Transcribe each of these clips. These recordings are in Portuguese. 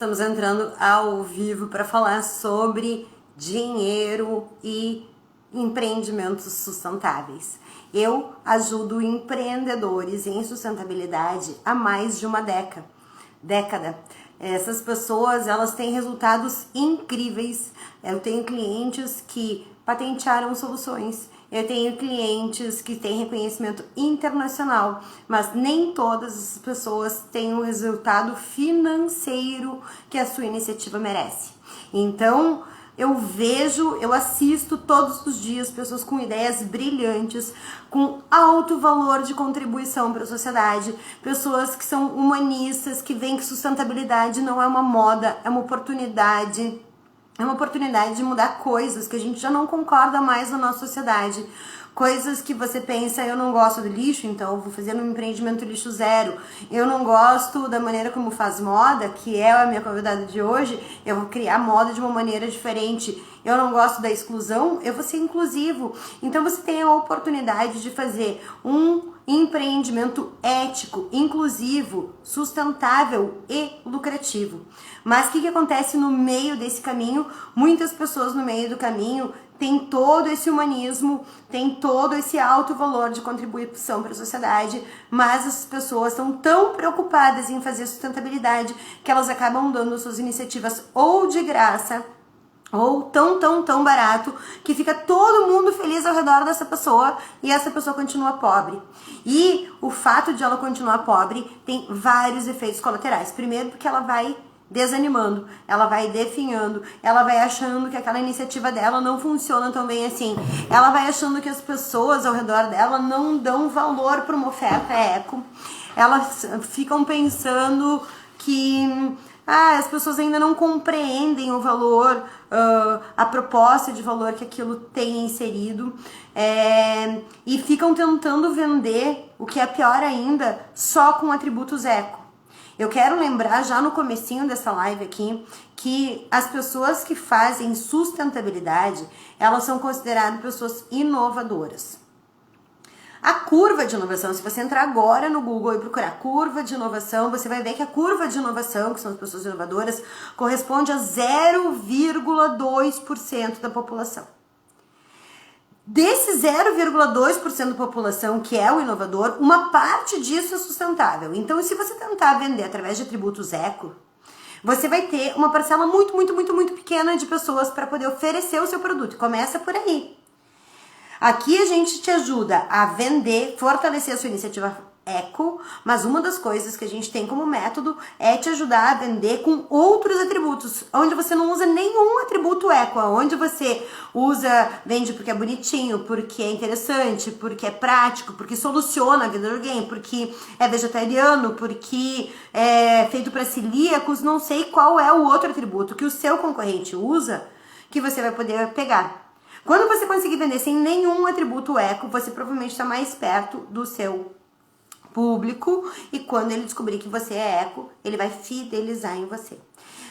Estamos entrando ao vivo para falar sobre dinheiro e empreendimentos sustentáveis. Eu ajudo empreendedores em sustentabilidade há mais de uma década. Essas pessoas, elas têm resultados incríveis. Eu tenho clientes que patentearam soluções. Eu tenho clientes que têm reconhecimento internacional, mas nem todas as pessoas têm o resultado financeiro que a sua iniciativa merece. Então, eu assisto todos os dias pessoas com ideias brilhantes, com alto valor de contribuição para a sociedade, pessoas que são humanistas, que veem que sustentabilidade não é uma moda, é uma oportunidade. É uma oportunidade de mudar coisas que a gente já não concorda mais na nossa sociedade. Coisas que você pensa, eu não gosto do lixo, então eu vou fazer um empreendimento lixo zero. Eu não gosto da maneira como faz moda, que é a minha convidada de hoje, eu vou criar moda de uma maneira diferente. Eu não gosto da exclusão, eu vou ser inclusivo. Então você tem a oportunidade de fazer um empreendimento ético, inclusivo, sustentável e lucrativo. Mas o que acontece no meio desse caminho? Muitas pessoas no meio do caminho têm todo esse humanismo, têm todo esse alto valor de contribuição para a sociedade, mas as pessoas estão tão preocupadas em fazer sustentabilidade que elas acabam dando suas iniciativas ou de graça, ou tão barato, que fica todo mundo feliz ao redor dessa pessoa e essa pessoa continua pobre. E o fato de ela continuar pobre tem vários efeitos colaterais. Primeiro, porque ela vai desanimando, ela vai definhando, ela vai achando que aquela iniciativa dela não funciona tão bem assim. Ela vai achando que as pessoas ao redor dela não dão valor para uma oferta eco. Elas ficam pensando que as pessoas ainda não compreendem o valor, a proposta de valor que aquilo tem inserido, e ficam tentando vender, o que é pior ainda, só com atributos eco. Eu quero lembrar já no comecinho dessa live aqui que as pessoas que fazem sustentabilidade, elas são consideradas pessoas inovadoras. A curva de inovação, se você entrar agora no Google e procurar curva de inovação, você vai ver que a curva de inovação, que são as pessoas inovadoras, corresponde a 0,2% da população. Desse 0,2% da população que é o inovador, uma parte disso é sustentável. Então, se você tentar vender através de atributos eco, você vai ter uma parcela muito pequena de pessoas para poder oferecer o seu produto. Começa por aí. Aqui a gente te ajuda a vender, fortalecer a sua iniciativa eco, mas uma das coisas que a gente tem como método é te ajudar a vender com outros atributos, onde você não usa nenhum atributo eco, onde você vende porque é bonitinho, porque é interessante, porque é prático, porque soluciona a vida de alguém, porque é vegetariano, porque é feito para celíacos, não sei qual é o outro atributo que o seu concorrente usa, que você vai poder pegar. Quando você conseguir vender sem nenhum atributo eco, você provavelmente está mais perto do seu público, e quando ele descobrir que você é eco, ele vai fidelizar em você.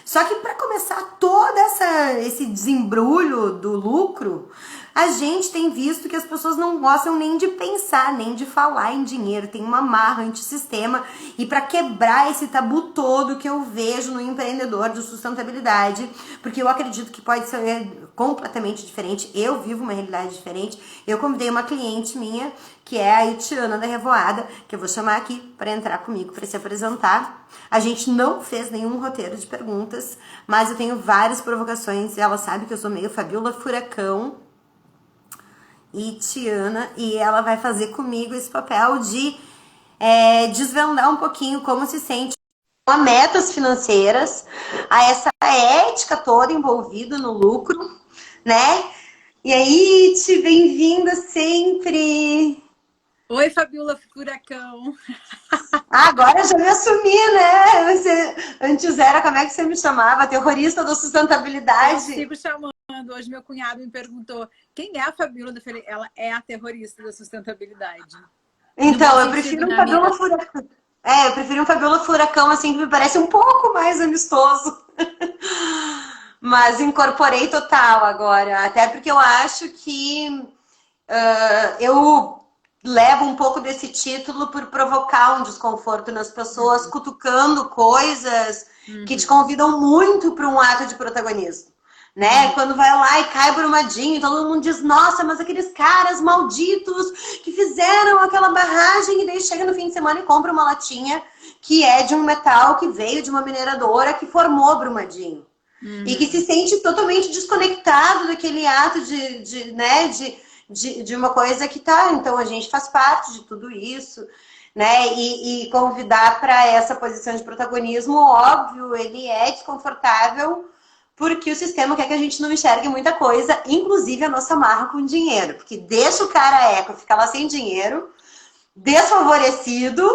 Só que para começar todo esse desembrulho do lucro, a gente tem visto que as pessoas não gostam nem de pensar, nem de falar em dinheiro, tem uma marra antissistema, e para quebrar esse tabu todo que eu vejo no empreendedor de sustentabilidade, porque eu acredito que pode ser completamente diferente, eu vivo uma realidade diferente. Eu convidei uma cliente minha, que é a Tiana da Revoada, que eu vou chamar aqui para entrar comigo para se apresentar. A gente não fez nenhum roteiro de perguntas, mas eu tenho várias provocações, ela sabe que eu sou meio Fabiola Furacão, e Tiana, e ela vai fazer comigo esse papel de desvendar um pouquinho como se sente a metas financeiras, a essa ética toda envolvida no lucro, né? E aí, Ti, bem-vinda sempre! Oi, Fabiola Furacão. Agora eu já me assumi, né? Antes era, como é que você me chamava? Terrorista da Eu sustentabilidade? sigo chamando. Hoje meu cunhado me perguntou quem é a Fabiola. Eu falei, ela é a terrorista da sustentabilidade. No bom Então, eu sentido, prefiro um né, amiga? Fabiola Furacão. Eu prefiro um Fabiola Furacão, assim, que me parece um pouco mais amistoso. Mas incorporei total agora. Até porque eu acho que eu levo um pouco desse título por provocar um desconforto nas pessoas, cutucando coisas que te convidam muito para um ato de protagonismo. Né? Quando vai lá e cai Brumadinho, todo mundo diz, nossa, mas aqueles caras malditos que fizeram aquela barragem, e daí chega no fim de semana e compra uma latinha que é de um metal que veio de uma mineradora que formou Brumadinho. E que se sente totalmente desconectado daquele ato de uma coisa que tá, então a gente faz parte de tudo isso, né? E convidar para essa posição de protagonismo, óbvio, ele é desconfortável, porque o sistema quer que a gente não enxergue muita coisa, inclusive a nossa marra com dinheiro. Porque deixa o cara eco ficar lá sem dinheiro, desfavorecido,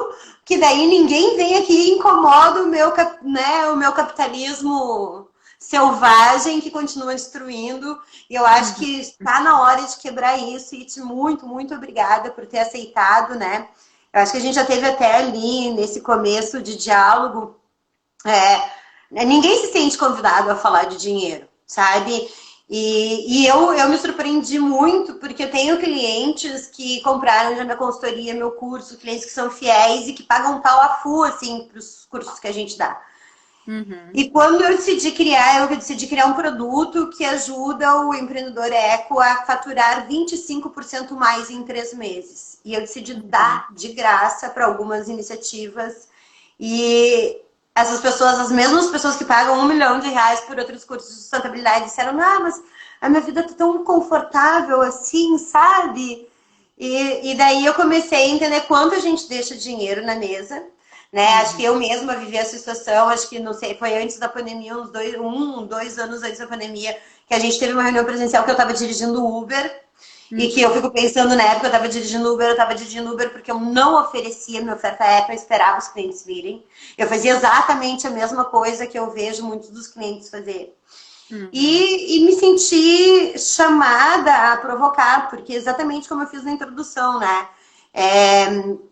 que daí ninguém vem aqui e incomoda o meu capitalismo selvagem que continua destruindo. E eu acho que está na hora de quebrar isso. E muito, muito obrigada por ter aceitado, né? Eu acho que a gente já teve até ali, nesse começo de diálogo, ninguém se sente convidado a falar de dinheiro, sabe? E eu me surpreendi muito, porque eu tenho clientes que compraram já minha consultoria, meu curso, clientes que são fiéis e que pagam pau a fu, assim, para os cursos que a gente dá. E quando eu decidi criar um produto que ajuda o empreendedor eco a faturar 25% mais em 3 meses. E eu decidi dar de graça para algumas iniciativas. E essas pessoas, as mesmas pessoas que pagam R$1 milhão por outros cursos de sustentabilidade, disseram, não, mas a minha vida tá tão confortável assim, sabe? E daí eu comecei a entender quanto a gente deixa dinheiro na mesa, né? Acho que eu mesma vivi essa situação, acho que, não sei, foi antes da pandemia, uns 2 anos antes da pandemia, que a gente teve uma reunião presencial que eu tava dirigindo Uber, e que eu fico pensando, na época eu tava dirigindo Uber porque eu não oferecia minha oferta Apple, eu esperava os clientes virem. Eu fazia exatamente a mesma coisa que eu vejo muitos dos clientes fazer. E me senti chamada a provocar, porque exatamente como eu fiz na introdução, né?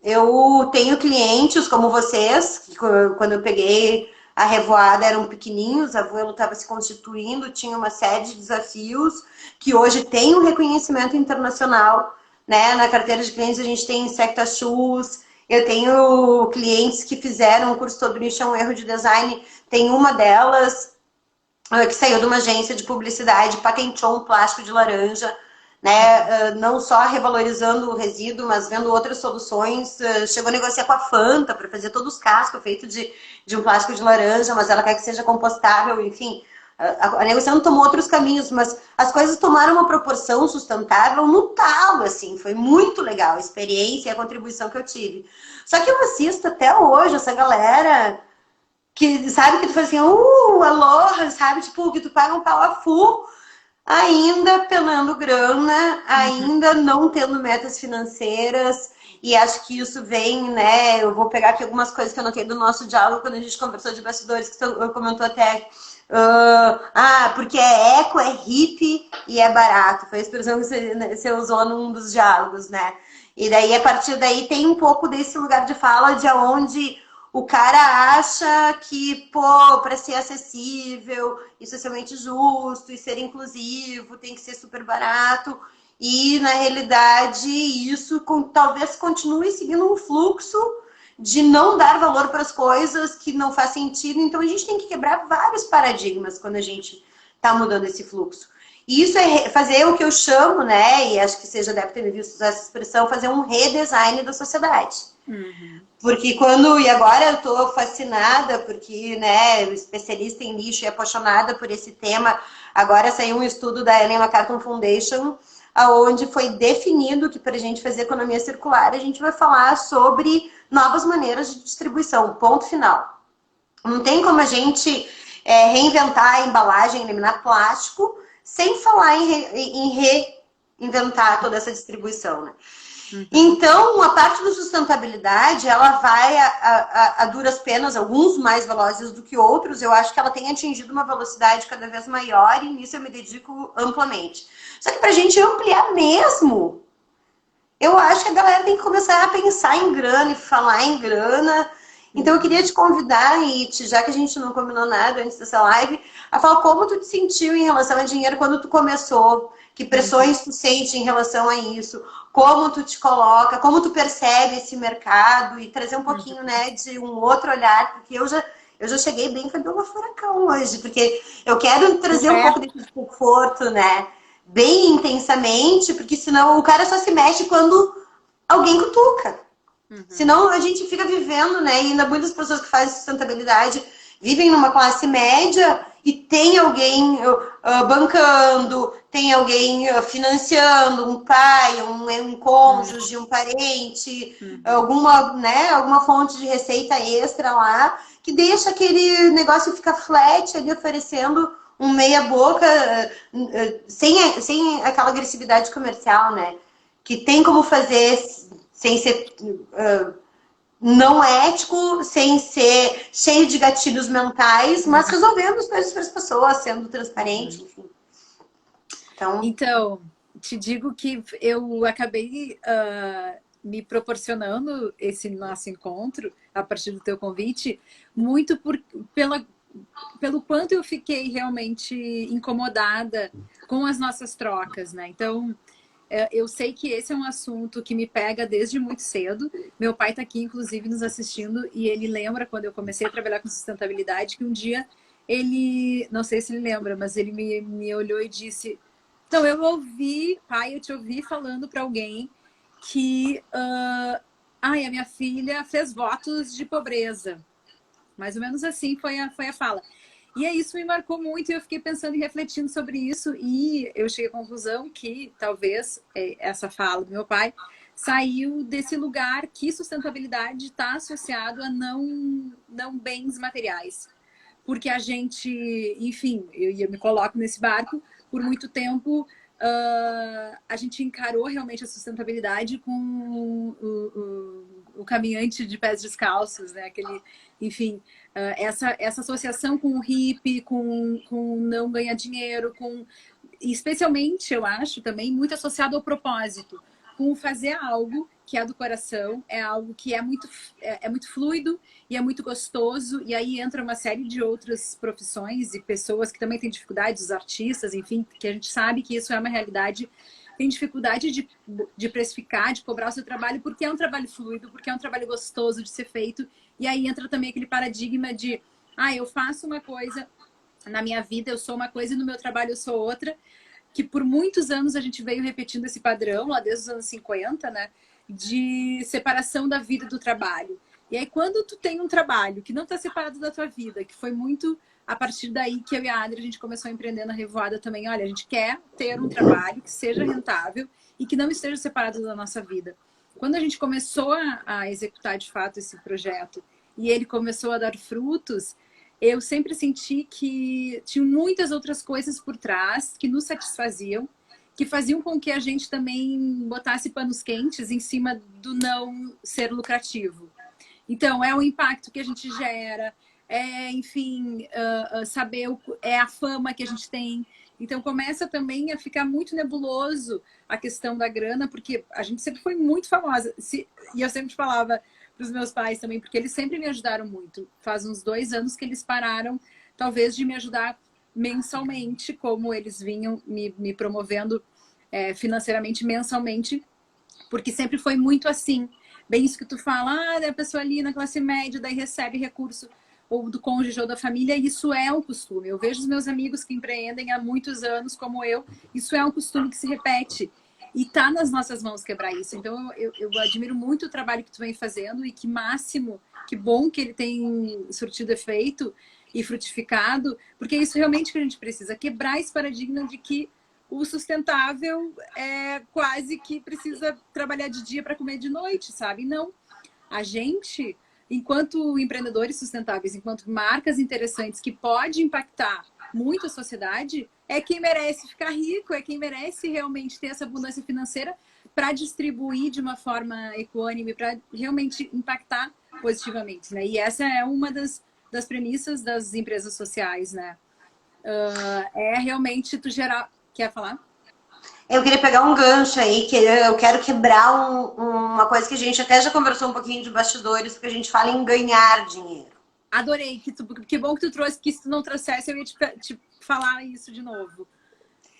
Eu tenho clientes como vocês, que quando eu peguei a Revoada eram pequenininhos, a Vuelo estava se constituindo, tinha uma série de desafios que hoje tem um reconhecimento internacional, né? Na carteira de clientes a gente tem Secta Shoes, eu tenho clientes que fizeram um curso todo nicho, é um erro de design, tem uma delas que saiu de uma agência de publicidade, patenteou um plástico de laranja, né? Não só revalorizando o resíduo, mas vendo outras soluções. Chegou a negociar com a Fanta para fazer todos os cascos feitos de um plástico de laranja, mas ela quer que seja compostável, enfim. A negociação tomou outros caminhos, mas as coisas tomaram uma proporção sustentável no talo, assim. Foi muito legal a experiência e a contribuição que eu tive. Só que eu assisto até hoje essa galera que sabe que tu faz assim, aloha, sabe? Tipo, que tu paga um pau a fu, ainda penando grana, ainda não tendo metas financeiras, e acho que isso vem, né? Eu vou pegar aqui algumas coisas que eu notei do nosso diálogo quando a gente conversou de bastidores, que você comentou até. Porque é eco, é hippie e é barato. Foi a expressão que você usou num dos diálogos, né? E daí, a partir daí, tem um pouco desse lugar de fala de onde o cara acha que, pô, para ser acessível e socialmente justo e ser inclusivo tem que ser super barato. E, na realidade, isso talvez continue seguindo um fluxo de não dar valor para as coisas que não faz sentido. Então, a gente tem que quebrar vários paradigmas quando a gente está mudando esse fluxo. E isso é fazer o que eu chamo, né? E acho que você já deve ter me visto usar essa expressão, fazer um redesign da sociedade. Porque e agora eu tô fascinada, porque, né, especialista em lixo e apaixonada por esse tema, agora saiu um estudo da Ellen MacArthur Foundation, onde foi definido que para a gente fazer economia circular, a gente vai falar sobre novas maneiras de distribuição, ponto final. Não tem como a gente reinventar a embalagem, eliminar plástico, sem falar em reinventar toda essa distribuição, né? Então, a parte da sustentabilidade, ela vai a duras penas, alguns mais velozes do que outros. Eu acho que ela tem atingido uma velocidade cada vez maior e nisso eu me dedico amplamente. Só que para a gente ampliar mesmo, eu acho que a galera tem que começar a pensar em grana e falar em grana. Então, eu queria te convidar, já que a gente não combinou nada antes dessa live, a falar como tu te sentiu em relação a dinheiro quando tu começou, que pressões tu sente em relação a isso, como tu te coloca, como tu percebe esse mercado e trazer um pouquinho, né, de um outro olhar, porque Eu já cheguei bem Fabiola Furacão hoje, porque eu quero trazer um É. pouco desse conforto, né? Bem intensamente, porque senão o cara só se mexe quando alguém cutuca. Uhum. Senão a gente fica vivendo, né? E ainda muitas pessoas que fazem sustentabilidade vivem numa classe média e tem alguém bancando, tem alguém financiando, um pai, um cônjuge, um parente, Uhum. alguma fonte de receita extra lá, que deixa aquele negócio ficar flat ali oferecendo um meia boca sem aquela agressividade comercial, né? Que tem como fazer sem ser não ético, sem ser cheio de gatilhos mentais, mas resolvendo as coisas para as pessoas, sendo transparente, Uhum. enfim. Então, Então, te digo que eu acabei me proporcionando esse nosso encontro a partir do teu convite, muito pela, pelo quanto eu fiquei realmente incomodada com as nossas trocas, né? Então, eu sei que esse é um assunto que me pega desde muito cedo. Meu pai está aqui, inclusive, nos assistindo, e ele lembra quando eu comecei a trabalhar com sustentabilidade que um dia ele, não sei se ele lembra, mas ele me olhou e disse: então, eu ouvi, pai, eu te ouvi falando para alguém que ai, a minha filha fez votos de pobreza. Mais ou menos assim foi a fala. E aí isso me marcou muito e eu fiquei pensando e refletindo sobre isso e eu cheguei à conclusão que talvez essa fala do meu pai saiu desse lugar que sustentabilidade está associado a não bens materiais. Porque a gente, enfim, eu me coloco nesse barco, por muito tempo a gente encarou realmente a sustentabilidade com o caminhante de pés descalços, né? Aquele, enfim, essa associação com o hippie, com não ganhar dinheiro, com especialmente, eu acho, também muito associado ao propósito, com fazer algo que é do coração, é algo que é muito fluido e é muito gostoso, e aí entra uma série de outras profissões e pessoas que também têm dificuldades, os artistas, enfim, que a gente sabe que isso é uma realidade, tem dificuldade de precificar, de cobrar o seu trabalho, porque é um trabalho fluido, porque é um trabalho gostoso de ser feito, e aí entra também aquele paradigma de, eu faço uma coisa na minha vida, eu sou uma coisa e no meu trabalho eu sou outra, que por muitos anos a gente veio repetindo esse padrão, lá desde os anos 50, né? De separação da vida e do trabalho. E aí, quando tu tem um trabalho que não está separado da tua vida, que foi muito a partir daí que eu e a Adri, a gente começou a empreender na Revoada também. Olha, a gente quer ter um trabalho que seja rentável e que não esteja separado da nossa vida. Quando a gente começou a executar de fato esse projeto e ele começou a dar frutos, eu sempre senti que tinha muitas outras coisas por trás que nos satisfaziam, que faziam com que a gente também botasse panos quentes em cima do não ser lucrativo. Então, é o impacto que a gente gera, enfim, saber, é a fama que a gente tem. Então, começa também a ficar muito nebuloso a questão da grana, porque a gente sempre foi muito famosa. E eu sempre falava para os meus pais também, porque eles sempre me ajudaram muito. Faz uns 2 anos que eles pararam, talvez, de me ajudar mensalmente, como eles vinham me promovendo financeiramente mensalmente, porque sempre foi muito assim. Bem isso que tu fala, a pessoa ali na classe média, daí recebe recurso ou do cônjuge ou da família, isso é um costume. Eu vejo os meus amigos que empreendem há muitos anos, como eu, isso é um costume que se repete. E tá nas nossas mãos quebrar isso. Então, eu admiro muito o trabalho que tu vem fazendo e que máximo, que bom que ele tem surtido efeito e frutificado, porque é isso realmente que a gente precisa, quebrar esse paradigma de que o sustentável é quase que precisa trabalhar de dia para comer de noite, sabe? Não. A gente, enquanto empreendedores sustentáveis, enquanto marcas interessantes que pode impactar muito a sociedade, é quem merece ficar rico, é quem merece realmente ter essa abundância financeira para distribuir de uma forma equânime, para realmente impactar positivamente, né? E essa é uma das premissas das empresas sociais, né? É realmente tu gerar... Quer falar? eu queria pegar um gancho aí, que eu quero quebrar uma coisa que a gente até já conversou um pouquinho de bastidores, porque a gente fala em ganhar dinheiro. Adorei, que bom que tu trouxe, que se tu não trouxesse eu ia te falar isso de novo.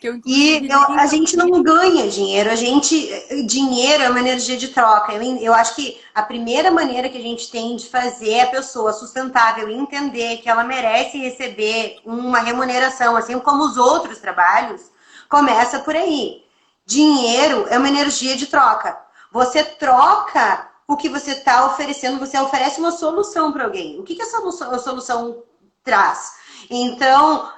Que eu, E inclusive, a li. gente não ganha dinheiro, dinheiro é uma energia de troca. Eu acho que a primeira maneira que a gente tem de fazer a pessoa sustentável entender que ela merece receber uma remuneração, assim como os outros trabalhos, começa por aí. Dinheiro é uma energia de troca. Você troca o que você está oferecendo, você oferece uma solução para alguém. O que essa solução traz? Então,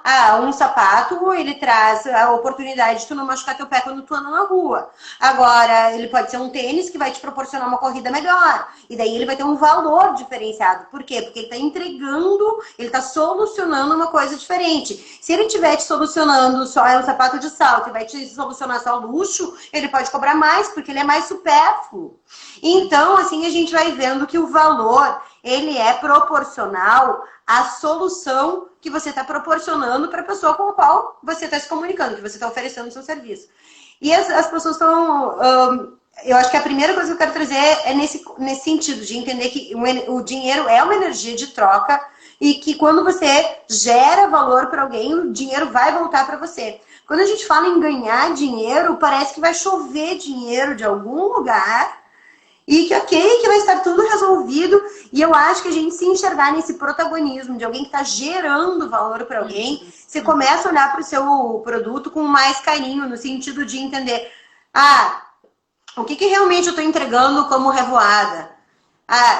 um sapato, ele traz a oportunidade de tu não machucar teu pé quando tu anda na rua. Agora, ele pode ser um tênis que vai te proporcionar uma corrida melhor. E daí ele vai ter um valor diferenciado. Por quê? Porque ele está entregando, ele está solucionando uma coisa diferente. Se ele estiver te solucionando só um sapato de salto e vai te solucionar só luxo, ele pode cobrar mais, porque ele é mais supérfluo. Então, assim, a gente vai vendo que o valor, ele é proporcional à solução que você está proporcionando para a pessoa com a qual você está se comunicando, que você está oferecendo o seu serviço. E as pessoas estão... eu acho que a primeira coisa que eu quero trazer é nesse sentido, de entender que o dinheiro é uma energia de troca e que quando você gera valor para alguém, o dinheiro vai voltar para você. Quando a gente fala em ganhar dinheiro, parece que vai chover dinheiro de algum lugar e que ok, que vai estar tudo resolvido. E eu acho que a gente se enxergar nesse protagonismo de alguém que está gerando valor para alguém, você começa a olhar para o seu produto com mais carinho, no sentido de entender, o que realmente eu estou entregando como revoada?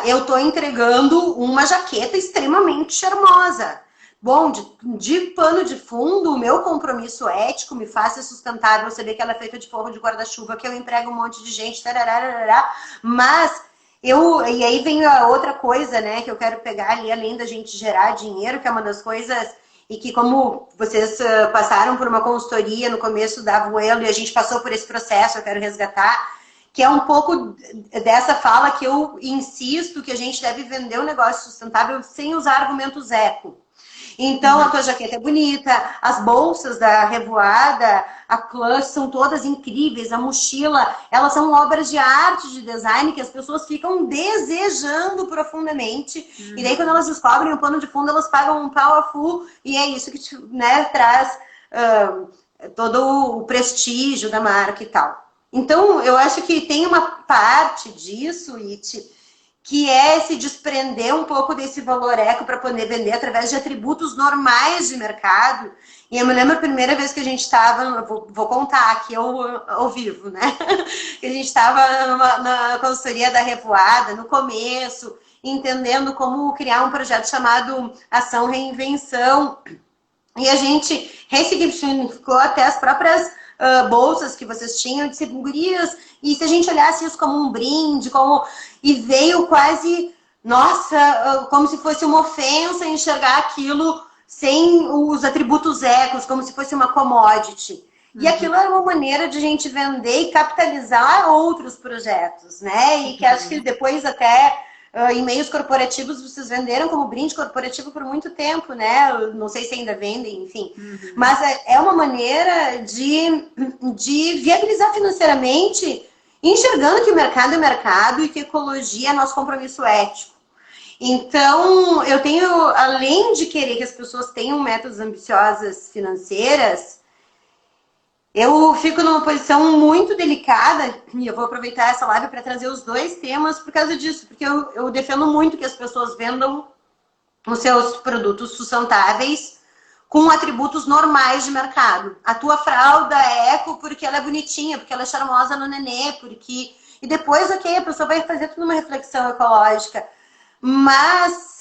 Eu estou entregando uma jaqueta extremamente charmosa. Bom, de pano de fundo, o meu compromisso ético me faz ser sustentável, saber que ela é feita de forro de guarda-chuva, que eu emprego um monte de gente, tarará, mas e aí vem a outra coisa, né, que eu quero pegar ali, além da gente gerar dinheiro, que é uma das coisas, e que como vocês passaram por uma consultoria no começo da Avuelo, e a gente passou por esse processo, eu quero resgatar, que é um pouco dessa fala que eu insisto que a gente deve vender um negócio sustentável sem usar argumentos eco. Então, a tua jaqueta é bonita, as bolsas da Revoada, a Clutch são todas incríveis, a mochila, elas são obras de arte, de design, que as pessoas ficam desejando profundamente. E daí, quando elas descobrem o pano de fundo, elas pagam um powerful, e é isso que traz todo o prestígio da marca e tal. Então, eu acho que tem uma parte disso, Iti, que é se desprender um pouco desse valor eco para poder vender através de atributos normais de mercado. E eu me lembro a primeira vez que a gente estava, vou contar aqui ao vivo, né? Que a gente estava na consultoria da Revoada, no começo, entendendo como criar um projeto chamado Ação Reinvenção. E a gente ressignificou até as próprias bolsas que vocês tinham de segurias, e se a gente olhasse isso como um brinde, e veio quase, nossa, como se fosse uma ofensa enxergar aquilo sem os atributos ecos, como se fosse uma commodity. E aquilo era uma maneira de a gente vender e capitalizar outros projetos, né? E que acho que depois até em meios corporativos vocês venderam como brinde corporativo por muito tempo, né? Eu não sei se ainda vendem, enfim. Mas é uma maneira de viabilizar financeiramente, enxergando que o mercado é mercado e que ecologia é nosso compromisso ético. Então, eu tenho, além de querer que as pessoas tenham metas ambiciosas financeiras, eu fico numa posição muito delicada, e eu vou aproveitar essa live para trazer os dois temas por causa disso, porque eu defendo muito que as pessoas vendam os seus produtos sustentáveis com atributos normais de mercado. A tua fralda é eco porque ela é bonitinha, porque ela é charmosa no nenê, porque... E depois, ok, a pessoa vai fazer tudo uma reflexão ecológica, mas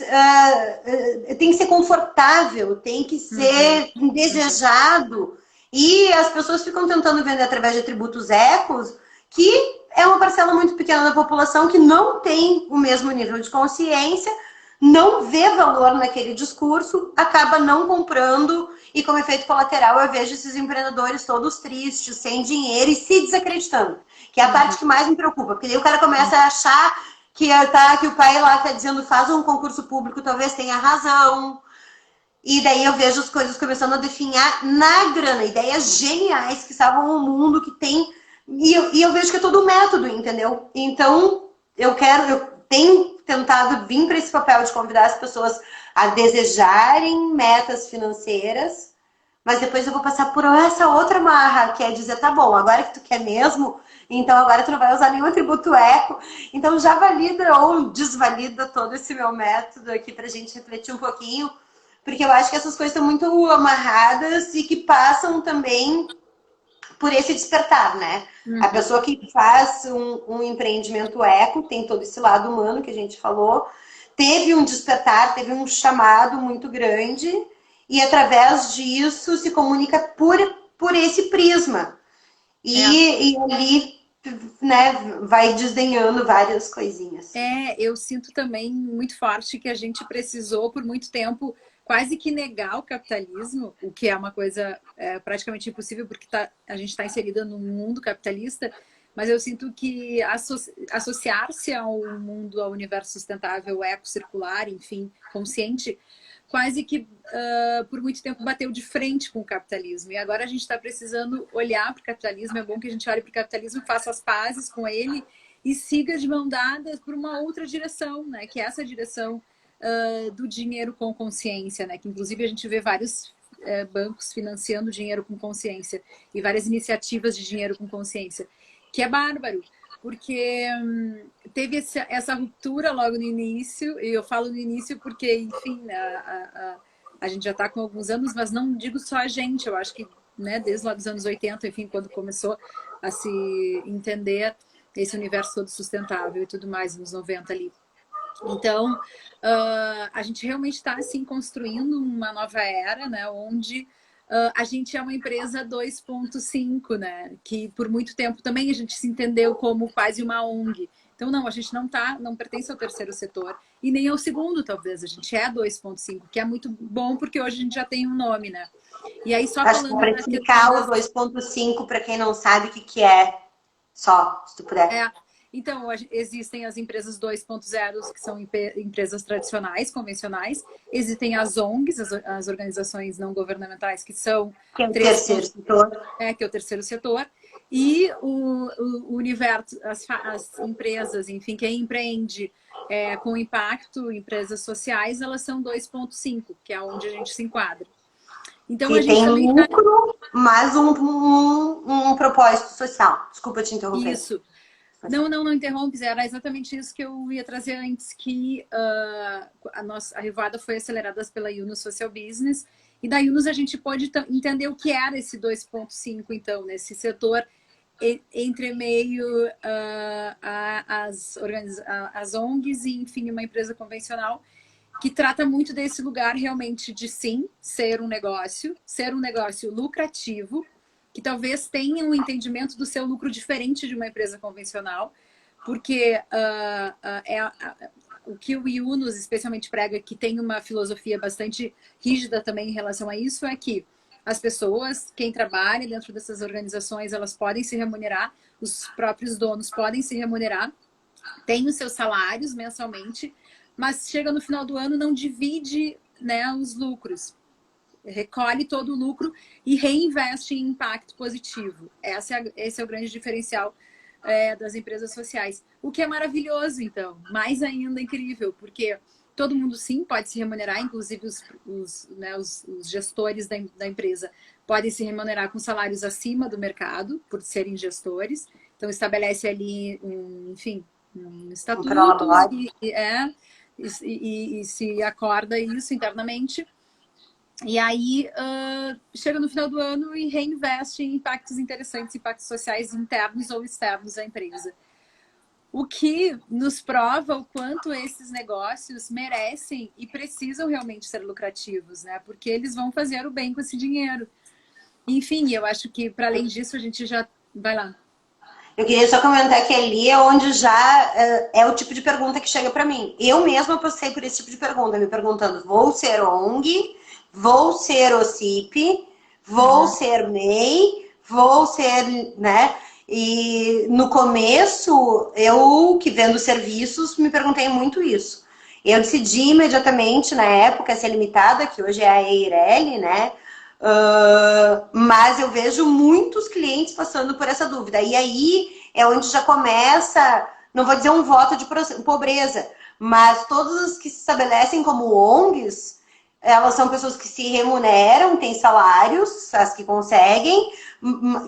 tem que ser confortável, tem que ser desejado. E as pessoas ficam tentando vender através de atributos ecos, que é uma parcela muito pequena da população que não tem o mesmo nível de consciência, não vê valor naquele discurso, acaba não comprando, e como efeito colateral eu vejo esses empreendedores todos tristes, sem dinheiro e se desacreditando, que é a parte que mais me preocupa, porque daí o cara começa a achar que o pai lá está dizendo faz um concurso público, talvez tenha razão. E daí eu vejo as coisas começando a definhar na grana, ideias geniais que salvam o mundo, que tem... E eu vejo que é todo um método, entendeu? Então, eu tenho tentado vir para esse papel de convidar as pessoas a desejarem metas financeiras, mas depois eu vou passar por essa outra marra, que é dizer, tá bom, agora que tu quer mesmo, então agora tu não vai usar nenhum atributo eco. Então já valida ou desvalida todo esse meu método aqui pra gente refletir um pouquinho, porque eu acho que essas coisas estão muito amarradas e que passam também por esse despertar, né? A Uhum. pessoa que faz um empreendimento eco, tem todo esse lado humano que a gente falou, teve um despertar, teve um chamado muito grande e através disso se comunica por esse prisma. É. E ali, né, vai desdenhando várias coisinhas. Eu sinto também muito forte que a gente precisou por muito tempo quase que negar o capitalismo, o que é uma coisa praticamente impossível porque a gente está inserida num mundo capitalista, mas eu sinto que associar-se ao mundo, ao universo sustentável, eco-circular, enfim, consciente, quase que por muito tempo bateu de frente com o capitalismo. E agora a gente está precisando olhar para o capitalismo, é bom que a gente olhe para o capitalismo, faça as pazes com ele e siga de mão dada por uma outra direção, né? Que é essa direção do dinheiro com consciência, né? Que inclusive a gente vê vários bancos financiando dinheiro com consciência e várias iniciativas de dinheiro com consciência, que é bárbaro, porque teve essa ruptura logo no início, e eu falo no início porque, enfim, a gente já está com alguns anos, mas não digo só a gente, eu acho que né, desde lá dos anos 80, enfim, quando começou a se entender esse universo todo sustentável e tudo mais, nos 90 ali. Então, a gente realmente está assim, construindo uma nova era, né, onde a gente é uma empresa 2.5, né, que por muito tempo também a gente se entendeu como quase uma ONG. Então, não, a gente não pertence ao terceiro setor e nem ao segundo, talvez. A gente é 2.5, que é muito bom porque hoje a gente já tem um nome, né? E aí, só Acho que falando para da questão explicar o das 2.5 para quem não sabe o que, que é, só, se tu puder. Então, existem as empresas 2.0, que são empresas tradicionais, convencionais. Existem as ONGs, as organizações não governamentais, que são Que é o 3. terceiro setor. Que é o terceiro setor. E o universo, as empresas, enfim, quem empreende com impacto, empresas sociais, elas são 2.5, que é onde a gente se enquadra. Então, a Que gente tem também está... lucro, mas um propósito social. Desculpa te interromper. Isso. Não interrompe, era exatamente isso que eu ia trazer antes, que a Rivada foi acelerada pela Yunus Social Business, e da Yunus a gente pode entender o que era esse 2.5, então, nesse setor entre meio as ONGs e, enfim, uma empresa convencional, que trata muito desse lugar realmente de, sim, ser um negócio lucrativo, que talvez tenha um entendimento do seu lucro diferente de uma empresa convencional, porque o que o Yunus especialmente prega, que tem uma filosofia bastante rígida também em relação a isso, é que as pessoas, quem trabalha dentro dessas organizações, elas podem se remunerar, os próprios donos podem se remunerar, têm os seus salários mensalmente, mas chega no final do ano, não divide, né, os lucros. Recolhe todo o lucro e reinveste em impacto positivo. Esse é o grande diferencial das empresas sociais. O que é maravilhoso, então. Mais ainda incrível, porque todo mundo, sim, pode se remunerar, inclusive os gestores da empresa podem se remunerar com salários acima do mercado, por serem gestores. Então, estabelece ali, enfim, um Um estatuto prolabore. e se acorda isso internamente. E aí chega no final do ano e reinveste em impactos interessantes, impactos sociais internos ou externos à empresa. O que nos prova o quanto esses negócios merecem e precisam realmente ser lucrativos, né? Porque eles vão fazer o bem com esse dinheiro. Enfim, eu acho que para além disso a gente já vai lá. Eu queria só comentar que ali é onde já é o tipo de pergunta que chega para mim. Eu mesma passei por esse tipo de pergunta, me perguntando: vou ser ONG, vou ser OCIP, vou ser MEI, vou ser, né? E no começo, eu que vendo serviços, me perguntei muito isso. Eu decidi imediatamente, na época, ser limitada, que hoje é a Eireli, né? Mas eu vejo muitos clientes passando por essa dúvida. E aí é onde já começa, não vou dizer um voto de pobreza, mas todos os que se estabelecem como ONGs, elas são pessoas que se remuneram, têm salários, as que conseguem,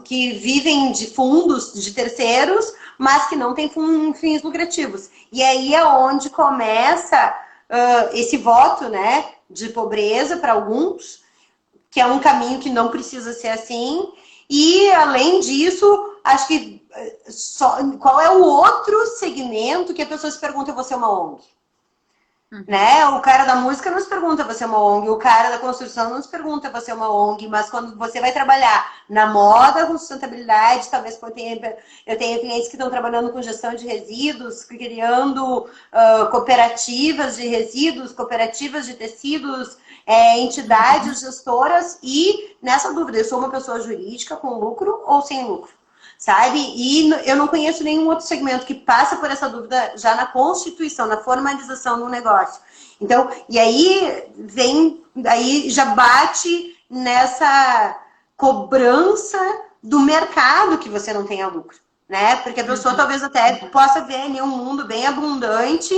que vivem de fundos de terceiros, mas que não têm fins lucrativos. E aí é onde começa esse voto, né, de pobreza para alguns, que é um caminho que não precisa ser assim. E, além disso, acho que qual é o outro segmento que a pessoa se pergunta, eu vou ser uma ONG? Né? O cara da música não se pergunta, você é uma ONG. O cara da construção não se pergunta, você é uma ONG. Mas quando você vai trabalhar na moda com sustentabilidade, talvez eu tenha clientes que estão trabalhando com gestão de resíduos, criando cooperativas de resíduos, cooperativas de tecidos, entidades gestoras. E nessa dúvida, eu sou uma pessoa jurídica com lucro ou sem lucro? Sabe? E eu não conheço nenhum outro segmento que passa por essa dúvida já na constituição, na formalização do negócio. Então, e aí aí já bate nessa cobrança do mercado que você não tenha lucro, né? Porque a pessoa talvez até possa ver ali um mundo bem abundante,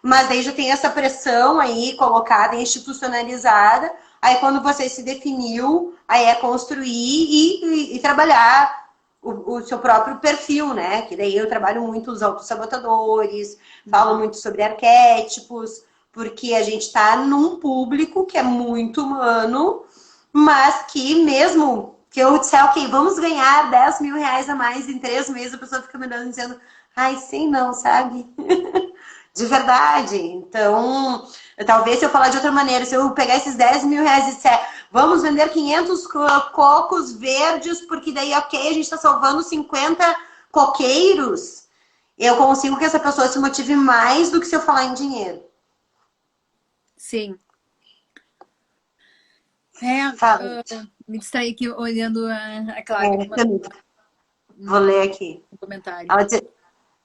mas aí já tem essa pressão aí colocada, institucionalizada. Aí quando você se definiu, aí é construir e trabalhar o seu próprio perfil, né? Que daí eu trabalho muito os autossabotadores, falo muito sobre arquétipos, porque a gente tá num público que é muito humano, mas que mesmo que eu disser, ok, vamos ganhar 10 mil reais a mais em 3 meses, a pessoa fica me olhando dizendo, ai, sim, não, sabe? De verdade. Então, talvez se eu falar de outra maneira, se eu pegar esses 10 mil reais e disser, vamos vender 500 cocos verdes, porque daí, ok, a gente está salvando 50 coqueiros, eu consigo que essa pessoa se motive mais do que se eu falar em dinheiro. Sim. Fala. Me distraí aqui olhando a Clara que mandou Vou ler aqui. um comentário.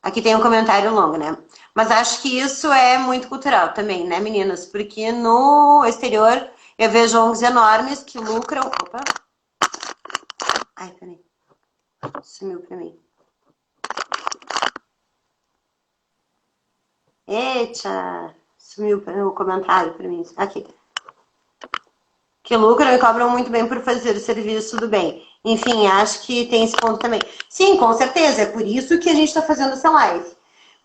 Aqui tem um comentário longo, né? Mas acho que isso é muito cultural também, né, meninas? Porque no exterior eu vejo ONGs enormes que lucram. Opa! Ai, peraí. Sumiu pra mim. Eita! Sumiu o comentário pra mim. Aqui. Que lucram e cobram muito bem por fazer o serviço do bem. Enfim, acho que tem esse ponto também. Sim, com certeza. É por isso que a gente está fazendo essa live.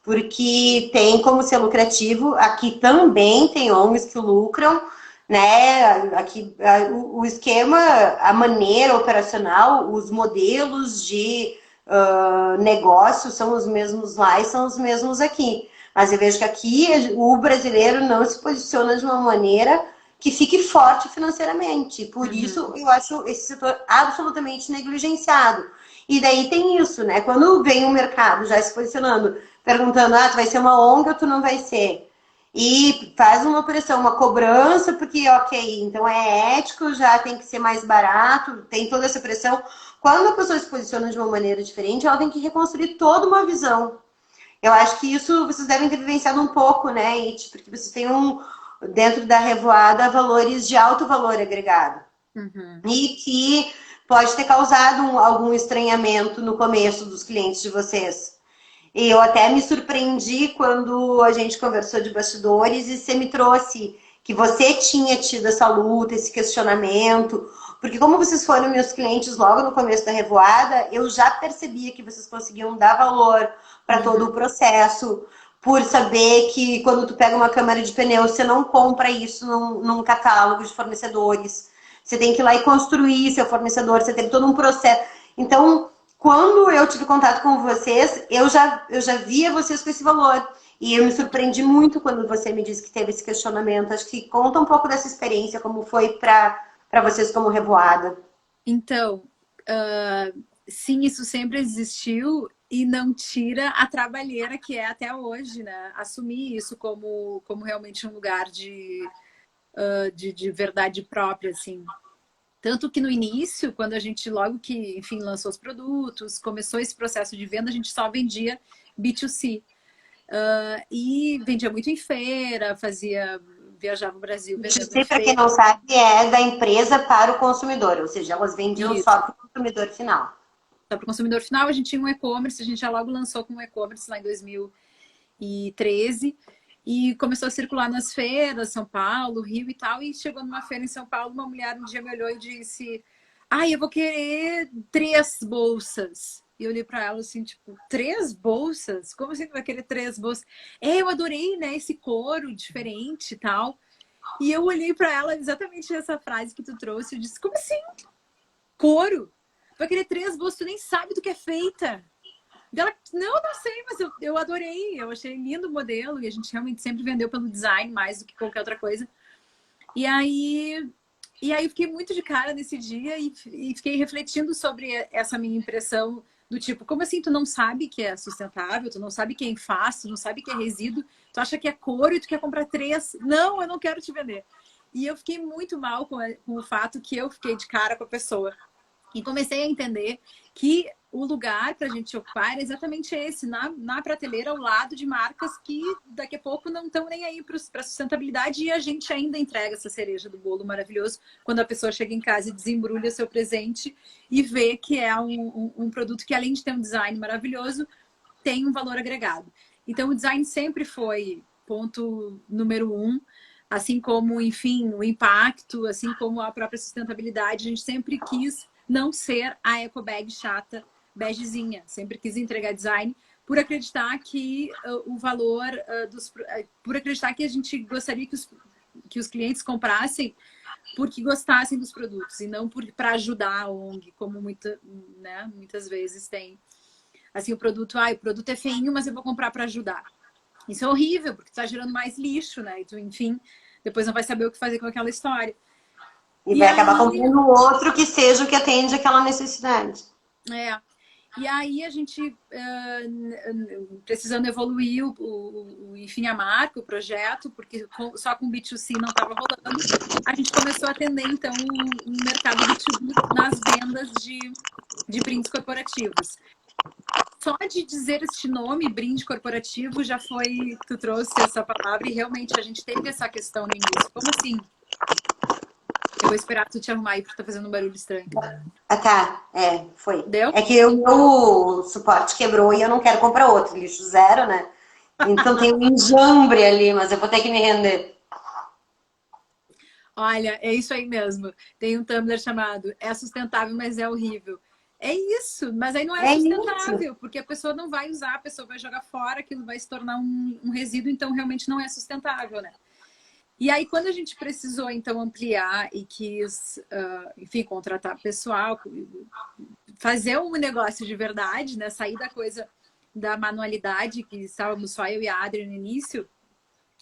Porque tem como ser lucrativo. Aqui também tem ONGs que lucram, né? Aqui o esquema, a maneira operacional, os modelos de negócio são os mesmos lá e são os mesmos aqui. Mas eu vejo que aqui o brasileiro não se posiciona de uma maneira que fique forte financeiramente. Por isso, eu acho esse setor absolutamente negligenciado. E daí tem isso, né? Quando vem o mercado já se posicionando, perguntando, tu vai ser uma ONG ou tu não vai ser? E faz uma pressão, uma cobrança, porque, ok, então é ético, já tem que ser mais barato, tem toda essa pressão. Quando a pessoa se posiciona de uma maneira diferente, ela tem que reconstruir toda uma visão. Eu acho que isso vocês devem ter vivenciado um pouco, né, It? Porque vocês têm dentro da Revoada, valores de alto valor agregado. E que pode ter causado algum estranhamento no começo dos clientes de vocês. E eu até me surpreendi quando a gente conversou de bastidores e você me trouxe que você tinha tido essa luta, esse questionamento, porque como vocês foram meus clientes logo no começo da Revoada, eu já percebia que vocês conseguiam dar valor para todo o processo, por saber que quando tu pega uma câmara de pneu, você não compra isso num catálogo de fornecedores. Você tem que ir lá e construir seu fornecedor, você tem todo um processo. Então, quando eu tive contato com vocês, eu já via vocês com esse valor. E eu me surpreendi muito quando você me disse que teve esse questionamento. Acho que conta um pouco dessa experiência, como foi para vocês como Revoada. Então, sim, isso sempre existiu e não tira a trabalheira que é até hoje, né? Assumir isso como realmente um lugar de verdade própria, assim. Tanto que no início, quando a gente logo que, enfim, lançou os produtos, começou esse processo de venda, a gente só vendia B2C. E vendia muito em feira, viajava o Brasil vendendo em Para quem feira. não sabe, é da empresa para o consumidor, ou seja, elas vendiam Isso. só para o consumidor final. Só para o consumidor final, a gente tinha um e-commerce, a gente já logo lançou com um e-commerce lá em 2013. e começou a circular nas feiras, São Paulo, Rio e tal, e chegou numa feira em São Paulo, uma mulher um dia me olhou e disse: ai, eu vou querer 3 bolsas. E eu olhei para ela assim, tipo, 3 bolsas? Como assim tu vai querer 3 bolsas? É, eu adorei, né, esse couro diferente e tal. E eu olhei para ela exatamente essa frase que tu trouxe, eu disse: como assim? Couro? Tu vai querer 3 bolsas, tu nem sabe do que é feita. Ela, não sei, mas eu adorei, eu achei lindo o modelo e a gente realmente sempre vendeu pelo design mais do que qualquer outra coisa. E aí, eu fiquei muito de cara nesse dia e fiquei refletindo sobre essa minha impressão do tipo, como assim tu não sabe que é sustentável, tu não sabe quem faz, tu não sabe que é resíduo, tu acha que é couro e tu quer comprar 3? Não, eu não quero te vender. E eu fiquei muito mal com o fato que eu fiquei de cara com a pessoa. E comecei a entender que o lugar para a gente ocupar era exatamente esse, na prateleira, ao lado de marcas que daqui a pouco não estão nem aí para a sustentabilidade e a gente ainda entrega essa cereja do bolo maravilhoso quando a pessoa chega em casa e desembrulha seu presente e vê que é um produto que, além de ter um design maravilhoso, tem um valor agregado. Então, o design sempre foi ponto número 1, assim como, enfim, o impacto, assim como a própria sustentabilidade, a gente sempre quis não ser a eco bag chata, begezinha. Sempre quis entregar design por acreditar que o valor por acreditar que a gente gostaria que os clientes comprassem porque gostassem dos produtos e não para ajudar a ONG, como muitas vezes tem. Assim, o produto é feinho, mas eu vou comprar para ajudar. Isso é horrível, porque está gerando mais lixo, né? E tu, enfim, depois não vai saber o que fazer com aquela história. E E vai acabar aí, comprando outro que seja o que atende aquela necessidade. é, e aí a gente, precisando evoluir, enfim, a marca, o projeto, porque só com B2C não estava rolando, a gente começou a atender, então, um mercado B2B nas vendas de brindes corporativos. Só de dizer este nome, brinde corporativo, já foi, tu trouxe essa palavra e realmente a gente teve essa questão no início. Como assim? Eu vou esperar tu te arrumar aí porque tá fazendo um barulho estranho. Ah, tá. Foi. Deu? É que o meu suporte quebrou e eu não quero comprar outro. Lixo zero, né? Então tem um enjambre ali, mas eu vou ter que me render. Olha, é isso aí mesmo. Tem um Tumblr chamado É Sustentável, mas é horrível. É isso, mas aí não é É isso. sustentável, porque a pessoa não vai usar, a pessoa vai jogar fora, aquilo vai se tornar um resíduo, então realmente não é sustentável, né? E aí, quando a gente precisou, então, ampliar e quis, enfim, contratar pessoal, fazer um negócio de verdade, né? Sair da coisa da manualidade, que estávamos só eu e a Adri no início,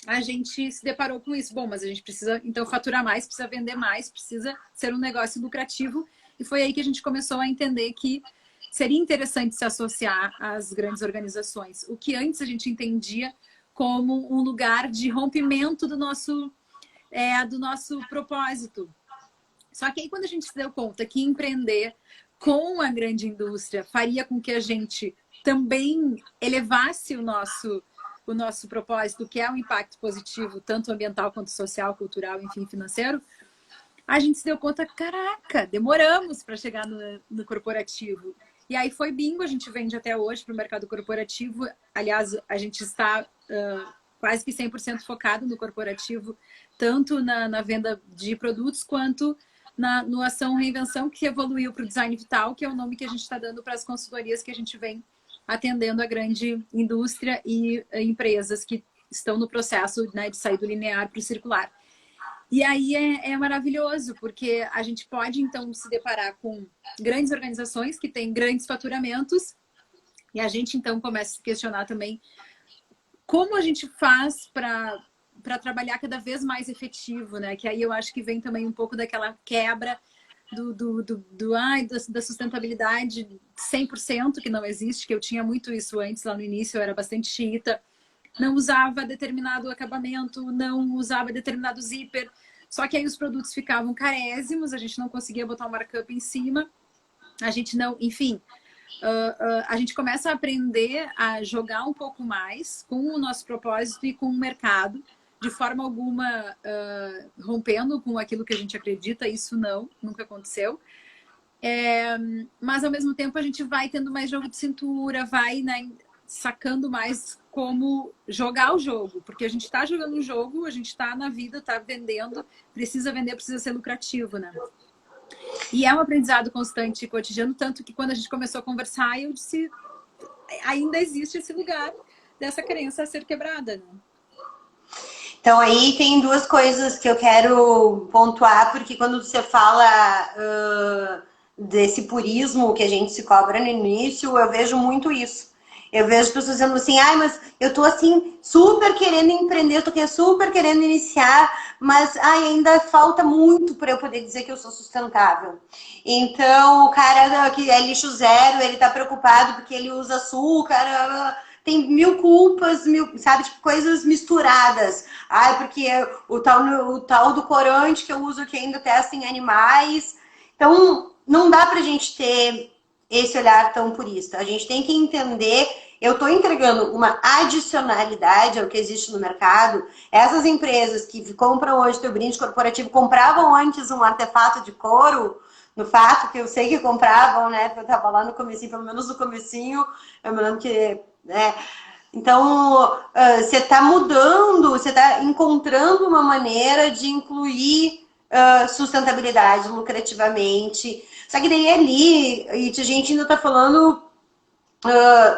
a gente se deparou com isso. Bom, mas a gente precisa, então, faturar mais, precisa vender mais, precisa ser um negócio lucrativo. E foi aí que a gente começou a entender que seria interessante se associar às grandes organizações. O que antes a gente entendia como um lugar de rompimento do nosso propósito. Só que aí, quando a gente se deu conta que empreender com a grande indústria faria com que a gente também elevasse o nosso propósito, que é um impacto positivo, tanto ambiental quanto social, cultural, enfim, financeiro, a gente se deu conta, caraca, demoramos para chegar no corporativo. E aí foi bingo, a gente vende até hoje para o mercado corporativo. Aliás, a gente está quase que 100% focado no corporativo, tanto na venda de produtos quanto no Ação Reinvenção, que evoluiu para o Design Vital, que é o nome que a gente está dando para as consultorias que a gente vem atendendo a grande indústria e empresas que estão no processo, né, de sair do linear para o circular. E aí é maravilhoso, porque a gente pode, então, se deparar com grandes organizações que têm grandes faturamentos e a gente, então, começa a se questionar também como a gente faz para trabalhar cada vez mais efetivo, né? Que aí eu acho que vem também um pouco daquela quebra da sustentabilidade 100%, que não existe, que eu tinha muito isso antes, lá no início eu era bastante xiita, não usava determinado acabamento, não usava determinado zíper, só que aí os produtos ficavam carésimos, a gente não conseguia botar um markup em cima, a gente não, enfim, a gente começa a aprender a jogar um pouco mais com o nosso propósito e com o mercado, de forma alguma rompendo com aquilo que a gente acredita, isso não, nunca aconteceu. Mas ao mesmo tempo a gente vai tendo mais jogo de cintura, vai, né, sacando mais como jogar o jogo, porque a gente está jogando um jogo, a gente está na vida, está vendendo, precisa vender, precisa ser lucrativo, né? E é um aprendizado constante e cotidiano, tanto que quando a gente começou a conversar, eu disse, ainda existe esse lugar dessa crença a ser quebrada, né? Então aí tem duas coisas que eu quero pontuar, porque quando você fala desse purismo que a gente se cobra no início, eu vejo muito isso. Eu vejo pessoas dizendo assim, ai, mas eu tô assim, super querendo empreender, eu tô super querendo iniciar, mas ai, ainda falta muito para eu poder dizer que eu sou sustentável. Então, o cara que é lixo zero, ele tá preocupado porque ele usa açúcar, tem mil culpas, mil, sabe, tipo, coisas misturadas. Ai, porque o tal do corante que eu uso que ainda testa em animais. Então, não dá pra gente ter esse olhar tão purista. A gente tem que entender, eu estou entregando uma adicionalidade ao que existe no mercado. Essas empresas que compram hoje teu brinde corporativo compravam antes um artefato de couro, no fato que eu sei que compravam, né? Porque eu estava lá no comecinho, pelo menos no comecinho, eu me lembro que, né? Então, você está mudando, você está encontrando uma maneira de incluir sustentabilidade lucrativamente. Só que daí ali, e a gente ainda está falando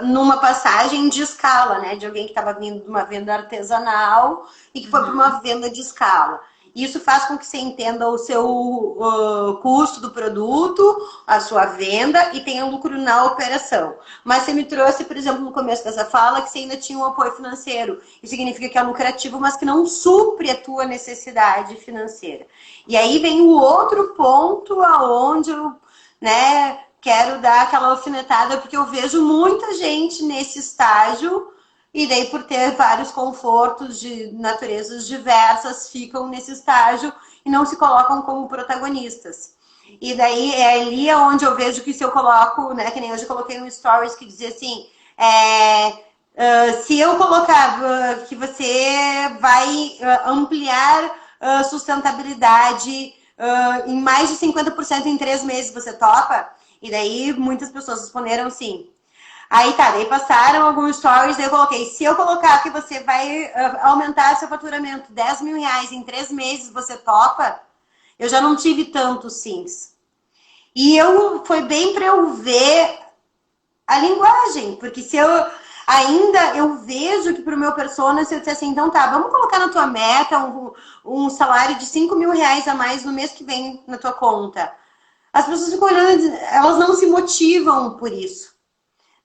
numa passagem de escala, né? De alguém que estava vindo de uma venda artesanal e que foi para uma venda de escala. Isso faz com que você entenda o seu custo do produto, a sua venda e tenha lucro na operação. Mas você me trouxe, por exemplo, no começo dessa fala, que você ainda tinha um apoio financeiro. Isso significa que é lucrativo, mas que não supre a tua necessidade financeira. E aí vem o outro ponto aonde eu, né, quero dar aquela alfinetada, porque eu vejo muita gente nesse estágio e daí por ter vários confortos de naturezas diversas, ficam nesse estágio e não se colocam como protagonistas. E daí é ali onde eu vejo que se eu coloco, né, que nem hoje eu coloquei um stories que dizia assim, se eu colocar que você vai ampliar sustentabilidade em mais de 50% em 3 meses, você topa? E daí muitas pessoas responderam sim. Aí tá, daí passaram alguns stories, daí eu coloquei, se eu colocar que você vai aumentar seu faturamento 10 mil reais em 3 meses, você topa? Eu já não tive tantos sims. E foi bem para eu ver a linguagem, porque se eu ainda eu vejo que para o meu persona, se eu disser assim, então tá, vamos colocar na tua meta um salário de 5 mil reais a mais no mês que vem na tua conta. As pessoas ficam olhando, elas não se motivam por isso,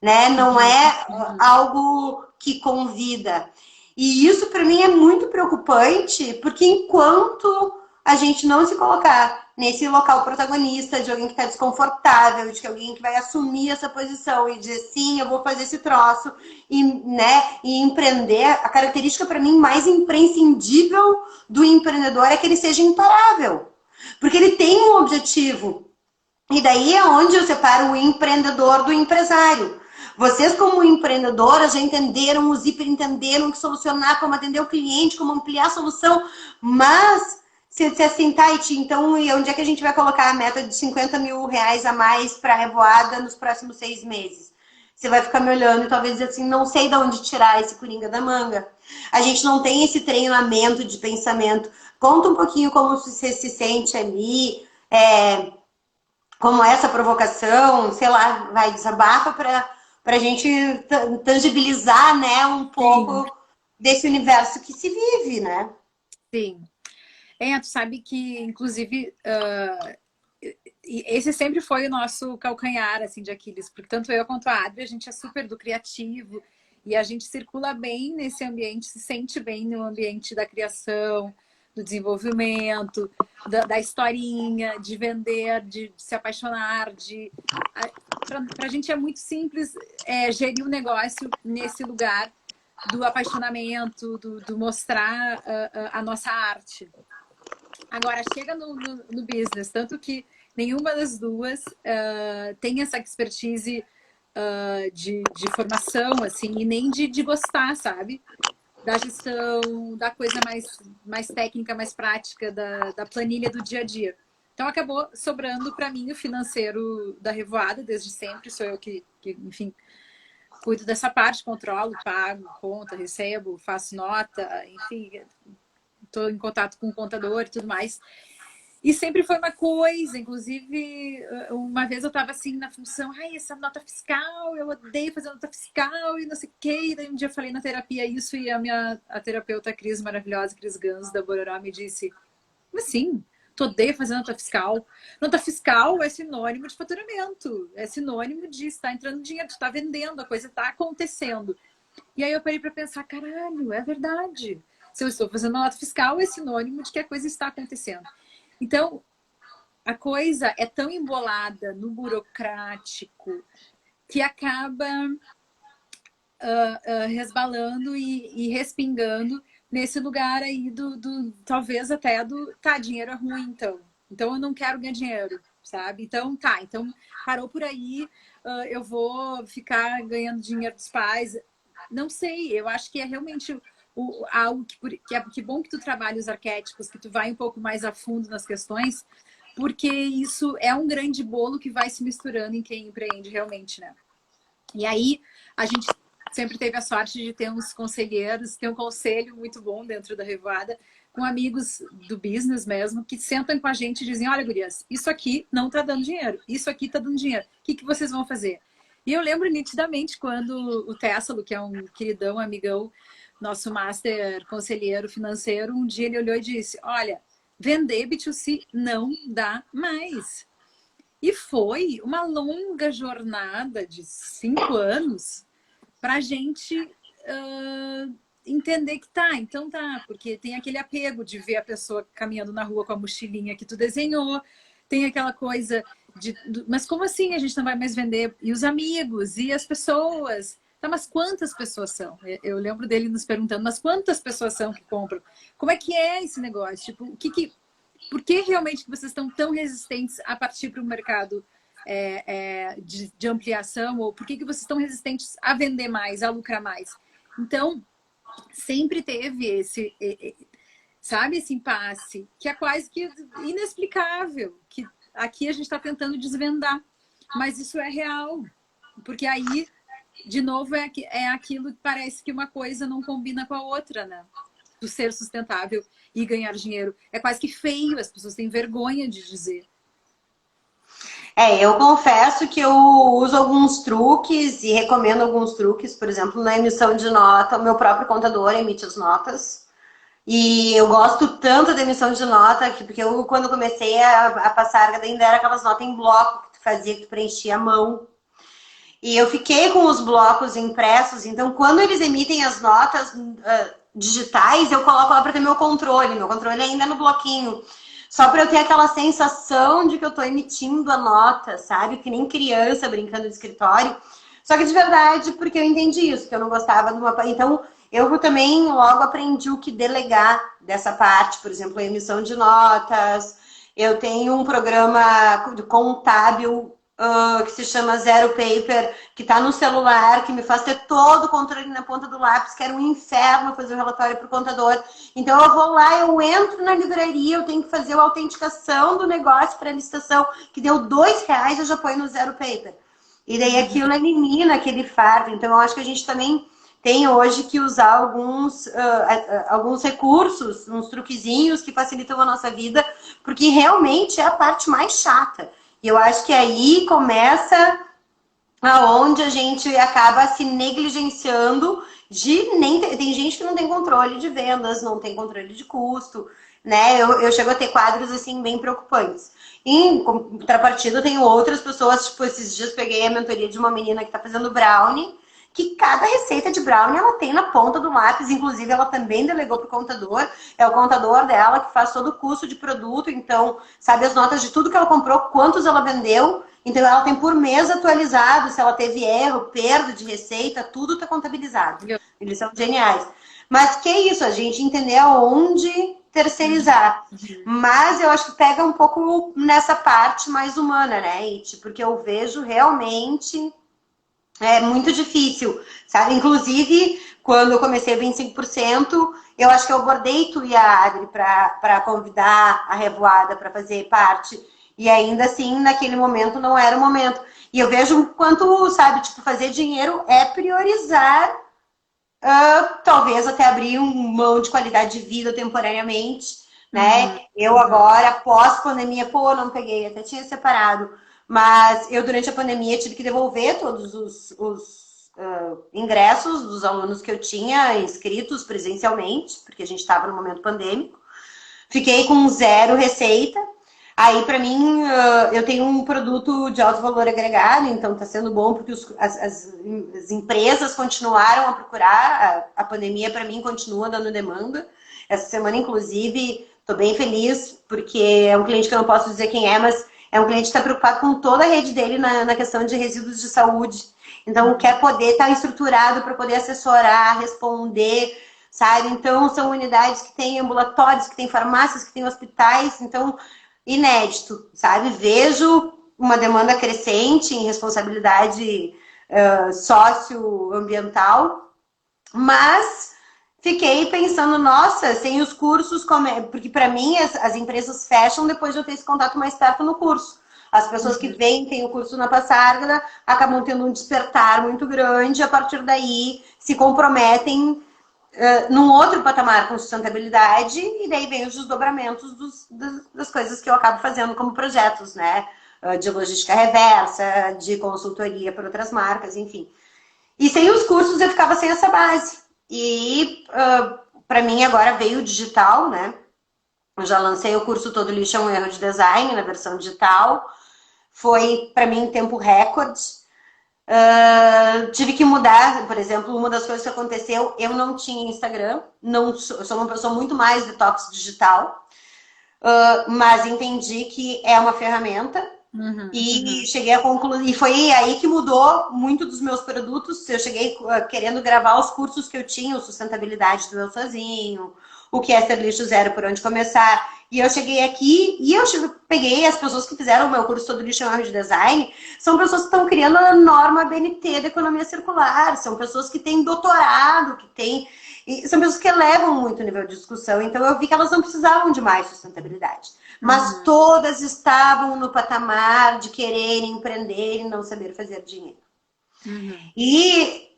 né? Não é algo que convida. E isso para mim é muito preocupante, porque enquanto a gente não se colocar nesse local protagonista de alguém que está desconfortável, de alguém que vai assumir essa posição e dizer sim, eu vou fazer esse troço e, né, e empreender, a característica para mim mais imprescindível do empreendedor é que ele seja imparável, porque ele tem um objetivo. E daí é onde eu separo o empreendedor do empresário. Vocês, como empreendedoras, já entenderam, os hiper entenderam que solucionar, como atender o cliente, como ampliar a solução, mas se assim, tá, então e onde é que a gente vai colocar a meta de 50 mil reais a mais para a Revoada nos próximos 6 meses? Você vai ficar me olhando e talvez dizer assim, não sei de onde tirar esse coringa da manga. A gente não tem esse treinamento de pensamento. Conta um pouquinho como você se sente ali, como essa provocação, sei lá, vai, desabafa para a gente tangibilizar, né, um Sim, pouco desse universo que se vive, né? sim. Tu sabe que, inclusive, esse sempre foi o nosso calcanhar, assim, de Aquiles, porque tanto eu quanto a Adri, a gente é super do criativo e a gente circula bem nesse ambiente, se sente bem no ambiente da criação, do desenvolvimento, da historinha, de vender, de se apaixonar, Para a gente é muito simples gerir o negócio nesse lugar do apaixonamento, do mostrar a nossa arte. Agora, chega no business, tanto que nenhuma das duas tem essa expertise de formação, assim, e nem de gostar, sabe? Da gestão, da coisa mais técnica, mais prática, da planilha do dia a dia. Então, acabou sobrando para mim o financeiro da Revoada, desde sempre, sou eu que enfim, cuido dessa parte, controlo, pago, conta, recebo, faço nota, enfim, estou em contato com o contador e tudo mais. E sempre foi uma coisa, inclusive, uma vez eu estava assim na função, ai, essa nota fiscal, eu odeio fazer nota fiscal e não sei o quê. E daí um dia eu falei na terapia isso e a terapeuta Cris, maravilhosa, Cris Gans, da Bororó, me disse, mas sim, tu odeia fazer nota fiscal? Nota fiscal é sinônimo de faturamento, é sinônimo de estar entrando dinheiro, tu está vendendo, a coisa está acontecendo. E aí eu parei para pensar, caralho, é verdade. Se eu estou fazendo uma nota fiscal, é sinônimo de que a coisa está acontecendo. Então, a coisa é tão embolada no burocrático que acaba resbalando e respingando nesse lugar aí talvez até tá, dinheiro é ruim, então eu não quero ganhar dinheiro, sabe? Então parou por aí, eu vou ficar ganhando dinheiro dos pais, não sei, eu acho que é realmente algo que bom que tu trabalha os arquétipos, que tu vai um pouco mais a fundo nas questões, porque isso é um grande bolo que vai se misturando em quem empreende realmente, né? E aí, a gente sempre teve a sorte de ter uns conselheiros, ter um conselho muito bom dentro da Revoada, com amigos do business mesmo, que sentam com a gente e dizem, olha, gurias, isso aqui não tá dando dinheiro, isso aqui tá dando dinheiro, o que vocês vão fazer? E eu lembro nitidamente quando o Tessalo, que é um queridão, amigão, nosso master conselheiro financeiro, um dia ele olhou e disse, olha, vender B2C não dá mais. E foi uma longa jornada de 5 anos para a gente entender que então tá, porque tem aquele apego de ver a pessoa caminhando na rua com a mochilinha que tu desenhou, tem aquela coisa mas como assim a gente não vai mais vender? E os amigos, e as pessoas? Tá, mas quantas pessoas são? Eu lembro dele nos perguntando, mas quantas pessoas são que compram? Como é que é esse negócio? Tipo, por que realmente vocês estão tão resistentes a partir para o mercado de ampliação? Ou por que vocês estão resistentes a vender mais, a lucrar mais? Então, sempre teve sabe, esse impasse, que é quase que inexplicável, que aqui a gente está tentando desvendar. Mas isso é real, porque aí, de novo, é aquilo que parece que uma coisa não combina com a outra, né? Do ser sustentável e ganhar dinheiro. É quase que feio, as pessoas têm vergonha de dizer. Eu confesso que eu uso alguns truques e recomendo alguns truques, por exemplo, na emissão de nota, o meu próprio contador emite as notas. E eu gosto tanto da emissão de nota, porque eu, quando comecei a passar, ainda era aquelas notas em bloco que tu fazia, que tu preenchia a mão. E eu fiquei com os blocos impressos, então quando eles emitem as notas digitais, eu coloco lá para ter meu controle ainda é no bloquinho. Só para eu ter aquela sensação de que eu estou emitindo a nota, sabe? Que nem criança brincando de escritório. Só que de verdade, porque eu entendi isso, que eu não gostava de uma... Então, eu também logo aprendi o que delegar dessa parte. Por exemplo, a emissão de notas. Eu tenho um programa contábil que se chama Zero Paper, que está no celular, que me faz ter todo o controle na ponta do lápis, que era um inferno fazer o relatório para o contador. Então eu vou lá, eu entro na livraria, eu tenho que fazer a autenticação do negócio para a licitação, que deu R$2, eu já ponho no Zero Paper. E daí aquilo elimina aquele fardo. Então eu acho que a gente também tem hoje que usar alguns recursos, uns truquezinhos que facilitam a nossa vida, porque realmente é a parte mais chata. E eu acho que aí começa aonde a gente acaba se negligenciando tem gente que não tem controle de vendas, não tem controle de custo, né? Eu chego a ter quadros assim bem preocupantes. Em contrapartida, eu tenho outras pessoas, tipo, esses dias peguei a mentoria de uma menina que tá fazendo brownie, que cada receita de brownie ela tem na ponta do lápis, inclusive ela também delegou para o contador, é o contador dela que faz todo o custo de produto, então sabe as notas de tudo que ela comprou, quantos ela vendeu, então ela tem por mês atualizado, se ela teve erro, perda de receita, tudo está contabilizado. Eles são geniais. Mas que é isso, a gente entender aonde terceirizar. Mas eu acho que pega um pouco nessa parte mais humana, né, Iti? Porque eu vejo realmente... É muito difícil, sabe? Inclusive, quando eu comecei 25%, eu acho que eu abordei tu e a Adri para convidar a Revoada para fazer parte. E ainda assim, naquele momento, não era o momento. E eu vejo o quanto, sabe, tipo, fazer dinheiro é priorizar, talvez até abrir mão de qualidade de vida temporariamente, né? Eu agora, pós-pandemia, pô, não peguei, até tinha separado, mas eu durante a pandemia tive que devolver todos os ingressos dos alunos que eu tinha inscritos presencialmente, porque a gente estava no momento pandêmico. Fiquei com 0 receita. Aí, para mim, eu tenho um produto de alto valor agregado, então está sendo bom porque as empresas continuaram a procurar. A pandemia, para mim, continua dando demanda. Essa semana, inclusive, estou bem feliz porque é um cliente que eu não posso dizer quem é, mas é um cliente que está preocupado com toda a rede dele na questão de resíduos de saúde. Então, quer poder estar estruturado para poder assessorar, responder, sabe? Então, são unidades que têm ambulatórios, que têm farmácias, que têm hospitais. Então, inédito, sabe? Vejo uma demanda crescente em responsabilidade socioambiental, mas fiquei pensando, nossa, sem os cursos, porque para mim as empresas fecham depois de eu ter esse contato mais perto no curso. As pessoas que vêm, têm o curso na Passárgada, acabam tendo um despertar muito grande, a partir daí se comprometem num outro patamar com sustentabilidade, e daí vem os desdobramentos das coisas que eu acabo fazendo como projetos, né? De logística reversa, de consultoria para outras marcas, enfim. E sem os cursos eu ficava sem essa base. E para mim agora veio o digital, né? Eu já lancei o curso Todo Lixo é um Erro de Design na versão digital. Foi para mim em tempo recorde. Tive que mudar, por exemplo, uma das coisas que aconteceu, eu não tinha Instagram, eu sou uma pessoa muito mais detox digital, mas entendi que é uma ferramenta e cheguei a concluir, e foi aí que mudou muito dos meus produtos. Eu cheguei querendo gravar os cursos que eu tinha, o Sustentabilidade do Eu Sozinho, o que é ser lixo zero, por onde começar. E eu cheguei aqui e eu peguei as pessoas que fizeram o meu curso Todo Lixo é um Erro de Design, são pessoas que estão criando a norma BNT da economia circular, são pessoas que têm doutorado, são pessoas que elevam muito o nível de discussão. Então eu vi que elas não precisavam de mais sustentabilidade, mas todas estavam no patamar de quererem empreender e não saber fazer dinheiro.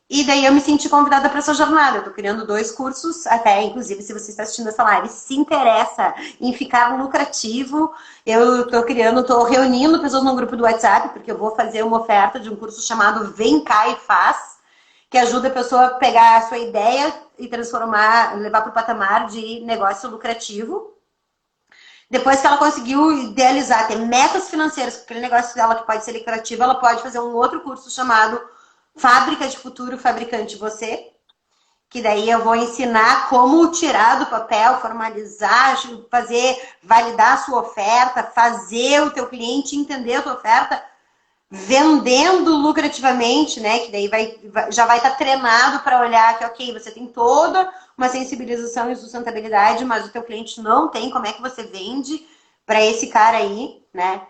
E daí eu me senti convidada para essa jornada. Eu tô criando 2 cursos, até inclusive se você está assistindo essa live, se interessa em ficar lucrativo, eu tô reunindo pessoas no grupo do WhatsApp, porque eu vou fazer uma oferta de um curso chamado Vem Cá e Faz, que ajuda a pessoa a pegar a sua ideia e transformar, levar para o patamar de negócio lucrativo. Depois que ela conseguiu idealizar, ter metas financeiras, aquele negócio dela que pode ser lucrativo, ela pode fazer um outro curso chamado Fábrica de Futuro, Fabricante Você, que daí eu vou ensinar como tirar do papel, formalizar, validar a sua oferta, fazer o teu cliente entender a tua oferta, vendendo lucrativamente, né? Que daí já vai estar treinado para olhar que, ok, você tem toda uma sensibilização e sustentabilidade, mas o teu cliente não tem. Como é que você vende para esse cara aí, né?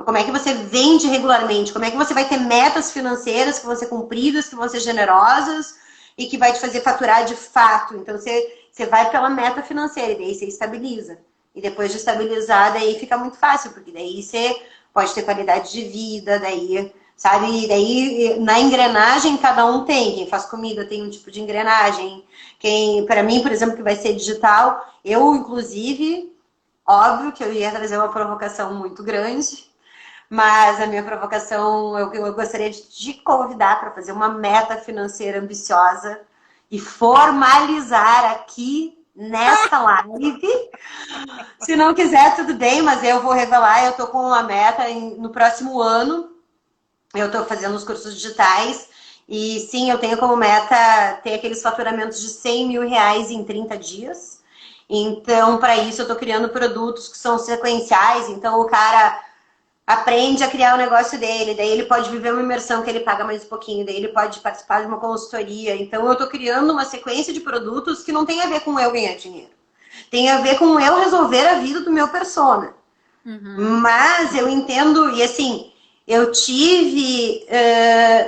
Como é que você vende regularmente? Como é que você vai ter metas financeiras que vão ser cumpridas, que vão ser generosas e que vai te fazer faturar de fato? Então, você vai pela meta financeira e daí você estabiliza. E depois de estabilizar, daí fica muito fácil, porque daí você pode ter qualidade de vida, daí, sabe? Daí, na engrenagem, cada um tem. Quem faz comida tem um tipo de engrenagem. Para mim, por exemplo, que vai ser digital, eu, inclusive, óbvio que eu ia trazer uma provocação muito grande, mas a minha provocação, eu gostaria de te convidar para fazer uma meta financeira ambiciosa e formalizar aqui nesta live. Se não quiser, tudo bem, mas eu vou revelar. Eu estou com uma meta no próximo ano. Eu estou fazendo os cursos digitais e sim, eu tenho como meta ter aqueles faturamentos de 100 mil reais em 30 dias. Então, para isso, eu estou criando produtos que são sequenciais. Então, o cara aprende a criar o negócio dele, daí ele pode viver uma imersão que ele paga mais um pouquinho, daí ele pode participar de uma consultoria. Então eu tô criando uma sequência de produtos que não tem a ver com eu ganhar dinheiro. Tem a ver com eu resolver a vida do meu persona. Mas eu entendo, e assim, eu tive